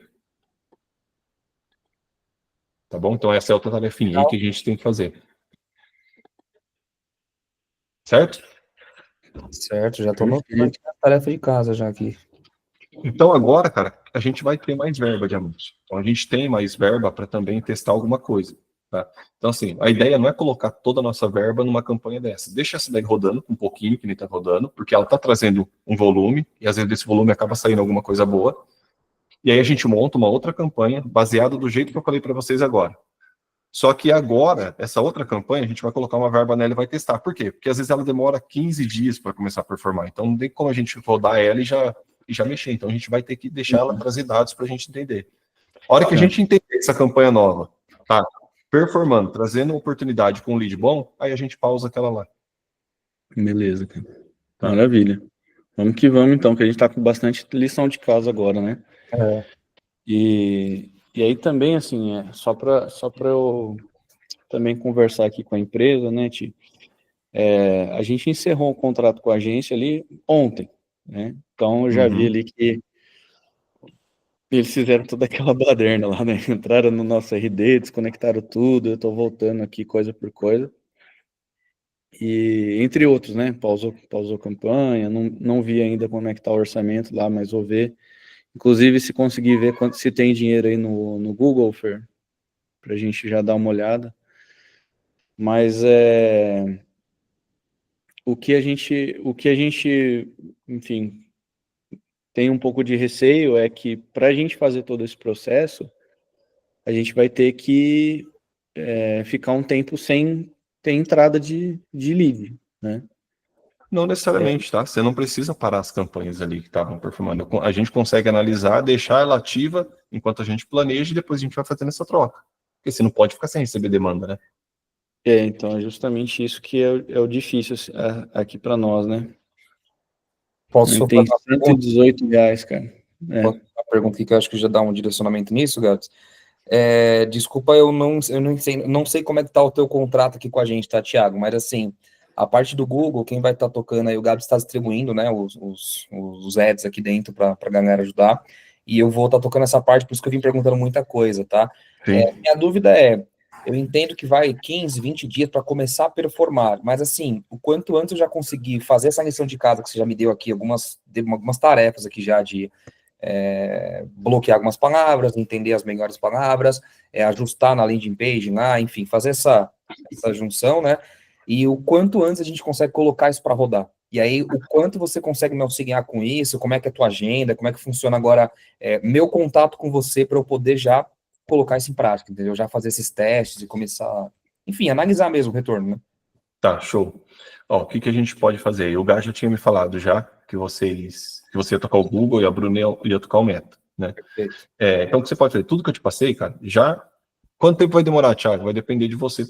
Tá bom? Então essa é outra tarefinha aí que a gente tem que fazer. Certo? Certo, já estou notando a tarefa de casa já aqui. Então agora, cara, a gente vai ter mais verba de anúncio. Então a gente tem mais verba para também testar alguma coisa. Tá? Então, assim, a ideia não é colocar toda a nossa verba numa campanha dessa. Deixa essa daí rodando um pouquinho, que nem está rodando, porque ela está trazendo um volume, e às vezes desse volume acaba saindo alguma coisa boa. E aí a gente monta uma outra campanha, baseada do jeito que eu falei para vocês agora. Só que agora, essa outra campanha, a gente vai colocar uma verba nela e vai testar. Por quê? Porque às vezes ela demora 15 dias para começar a performar. Então não tem como a gente rodar ela e já mexer. Então a gente vai ter que deixar ela trazer dados para a gente entender. A hora que a gente entender essa campanha nova, tá? Performando, trazendo oportunidade com um lead bom, aí a gente pausa aquela lá. Beleza, cara. Tá. Maravilha. Vamos que vamos, então, que a gente tá com bastante lição de casa agora, né? E aí também, assim, só para eu também conversar aqui com a empresa, né, Ti? A gente encerrou um contrato com a agência ali ontem, né? Então eu já vi ali que eles fizeram toda aquela baderna lá, né? Entraram no nosso RD, desconectaram tudo, eu tô voltando aqui coisa por coisa. E entre outros, né? Pausou campanha, não vi ainda como é que tá o orçamento lá, mas vou ver. Inclusive, se conseguir ver se tem dinheiro aí no Google, Fer, pra gente já dar uma olhada. Mas o que a gente, enfim, tem um pouco de receio é que para a gente fazer todo esse processo, a gente vai ter que ficar um tempo sem ter entrada de lead, né? Não necessariamente, tá? Você não precisa parar as campanhas ali que estavam performando. A gente consegue analisar, deixar ela ativa enquanto a gente planeja e depois a gente vai fazendo essa troca. Porque você não pode ficar sem receber demanda, né? Então é justamente isso que é o difícil aqui para nós, né? Posso tem fazer R$118, cara. Uma pergunta que eu acho que já dá um direcionamento nisso, Gabs. Desculpa, eu não sei como é que tá o teu contrato aqui com a gente, tá, Thiago? Mas assim, a parte do Google, quem vai estar tocando aí, o Gabs está distribuindo, né, os ads aqui dentro para a galera ajudar, e eu vou estar tocando essa parte, por isso que eu vim perguntando muita coisa, tá? Minha dúvida eu entendo que vai 15, 20 dias para começar a performar, mas assim, o quanto antes eu já conseguir fazer essa lição de casa que você já me deu aqui, algumas tarefas aqui já de bloquear algumas palavras, entender as melhores palavras, ajustar na landing page lá, enfim, fazer essa junção, né? E o quanto antes a gente consegue colocar isso para rodar. E aí, o quanto você consegue me auxiliar com isso, como é que é a tua agenda, como é que funciona agora meu contato com você para eu poder já colocar isso em prática, entendeu? Já fazer esses testes e começar, enfim, analisar mesmo o retorno, né? Tá, show. O que a gente pode fazer? O Gá já tinha me falado já que você ia tocar o Google e a Bruna ia tocar o Meta, né? Então, o que você pode fazer? Tudo que eu te passei, cara, já... Quanto tempo vai demorar, Thiago? Vai depender de você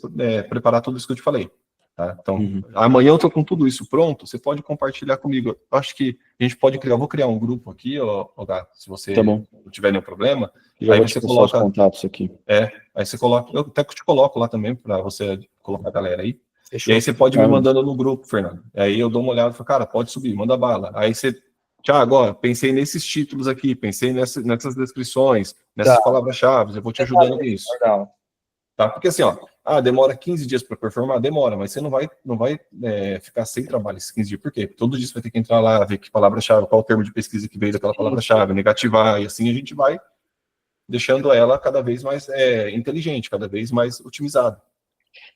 preparar tudo isso que eu te falei. Tá? Então, amanhã eu tô com tudo isso pronto, você pode compartilhar comigo. Eu acho que a gente pode criar, vou criar um grupo aqui, Gá, se você não tiver nenhum problema. Já aí você coloca os contatos aqui. Aí você coloca, eu até te coloco lá também, para você colocar a galera aí. Fechou. E aí você pode me mandando no grupo, Fernando. Aí eu dou uma olhada e falo, cara, pode subir, manda bala. Aí você, Thiago, ó, pensei nesses títulos aqui, pensei nessas descrições, nessas palavras-chave, eu vou te ajudando com isso. Legal. Tá? Porque assim, ó, demora 15 dias para performar, demora, mas você não vai ficar sem trabalho esses 15 dias. Por quê? Todo dia você vai ter que entrar lá, ver que palavra-chave, qual o termo de pesquisa que veio daquela palavra-chave, negativar, e assim a gente vai deixando ela cada vez mais inteligente, cada vez mais otimizada.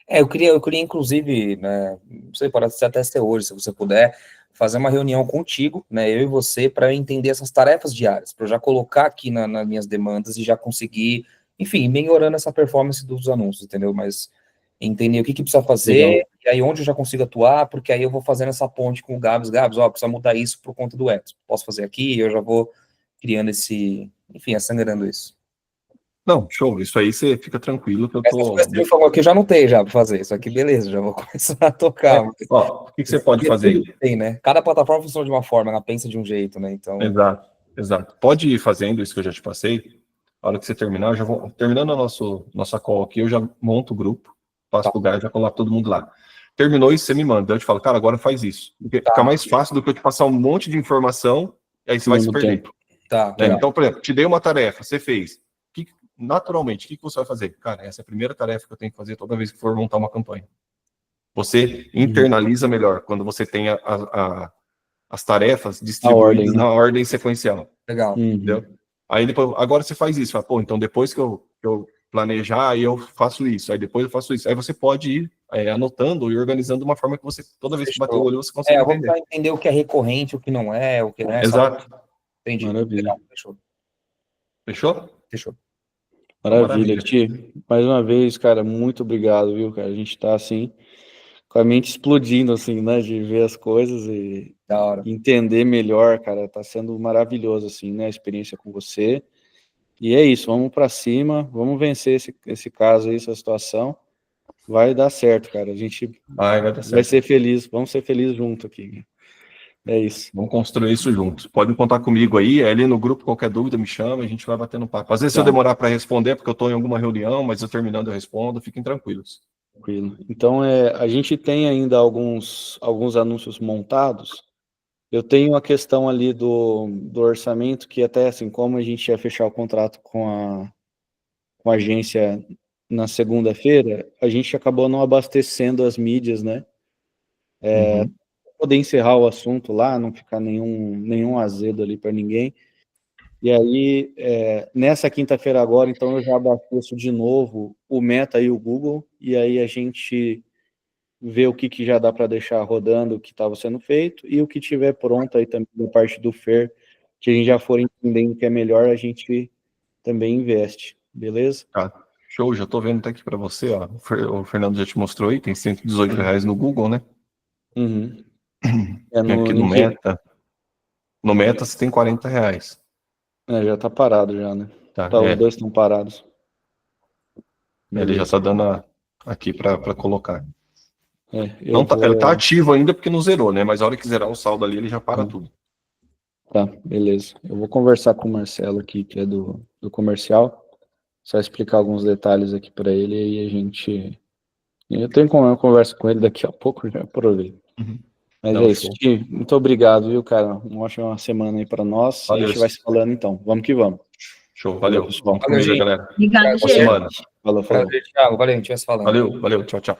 Eu queria inclusive, né, não sei, pode até ser hoje, se você puder, fazer uma reunião contigo, né, eu e você, para entender essas tarefas diárias, para eu já colocar aqui nas minhas demandas e já conseguir, enfim, melhorando essa performance dos anúncios, entendeu? Mas entender o que precisa fazer, legal. E aí onde eu já consigo atuar, porque aí eu vou fazendo essa ponte com o Gabs, ó, precisa mudar isso por conta do Edson, posso fazer aqui, eu já vou criando sangrando isso. Não, show, isso aí você fica tranquilo que eu tô... Essas coisas que você falou aqui eu já não tenho já para fazer, isso aqui beleza, já vou começar a tocar. Ó, o que você pode fazer aí? Tem, né? Cada plataforma funciona de uma forma, ela pensa de um jeito, né? Então... Exato. Pode ir fazendo isso que eu já te passei. A hora que você terminar, eu já vou... Terminando a nossa call aqui, eu já monto o grupo, passo pro Gaia, já coloco todo mundo lá. Terminou isso, você me manda. Eu te falo, cara, agora faz isso. Porque fica mais fácil do que eu te passar um monte de informação, e aí você vai se perder. Né? Então, por exemplo, te dei uma tarefa, você fez. Naturalmente, o que você vai fazer? Cara, essa é a primeira tarefa que eu tenho que fazer toda vez que for montar uma campanha. Você internaliza melhor quando você tem as tarefas distribuídas na ordem sequencial. Legal. Entendeu? Aí depois, agora você faz isso. Fala, então depois que eu planejar, aí eu faço isso. Aí depois eu faço isso. Aí você pode ir anotando e organizando de uma forma que você, toda vez que bater o olho, você consegue entender. Vamos entender o que é recorrente, o que não é, o que não é. Exato. Entendi. Maravilha. Legal. Fechou. Fechou? Maravilha, Ti. Mais uma vez, cara, muito obrigado, viu, cara? A gente tá, assim, com a mente explodindo, assim, né, de ver as coisas e entender melhor, cara. Tá sendo maravilhoso, assim, né, a experiência com você. E é isso, vamos pra cima, vamos vencer esse caso aí, essa situação. Vai dar certo, cara. A gente vai ser feliz, vamos ser felizes junto aqui. É isso. Vamos construir isso juntos. Pode contar comigo aí, ali no grupo, qualquer dúvida me chama, a gente vai batendo papo. Às vezes se eu demorar para responder, porque eu estou em alguma reunião, mas eu terminando eu respondo, fiquem tranquilos. Tranquilo. Então, a gente tem ainda alguns anúncios montados. Eu tenho a questão ali do orçamento, que até assim, como a gente ia fechar o contrato com a agência na segunda-feira, a gente acabou não abastecendo as mídias, né? Poder encerrar o assunto lá, não ficar nenhum azedo ali para ninguém. E aí, nessa quinta-feira agora, então eu já abasteço de novo o Meta e o Google, e aí a gente vê o que já dá para deixar rodando, o que estava sendo feito, e o que tiver pronto aí também da parte do Fer, que a gente já for entendendo que é melhor, a gente também investe, beleza? Show, já estou vendo até aqui para você, ó, o Fernando já te mostrou aí, tem R$118 no Google, né? Aqui no Meta. No Meta você tem R$40. Já tá parado já, né? Os dois estão parados. Ele já está dando aqui para colocar. Ele tá ativo ainda porque não zerou, né? Mas a hora que zerar o saldo ali, ele já para tudo. Tá, beleza. Eu vou conversar com o Marcelo aqui, que é do comercial, só explicar alguns detalhes aqui para ele, e aí a gente... Eu tenho uma conversa com ele daqui a pouco, já aproveito. Mas é isso, Ti, muito obrigado, viu, cara? Uma ótima semana aí para nós. Valeu. A gente vai se falando então. Vamos que vamos. Show, valeu. Pessoal. Valeu, galera. Obrigado, Boa semana. Falou. Thiago, valeu, a gente vai se falando. Valeu, tchau.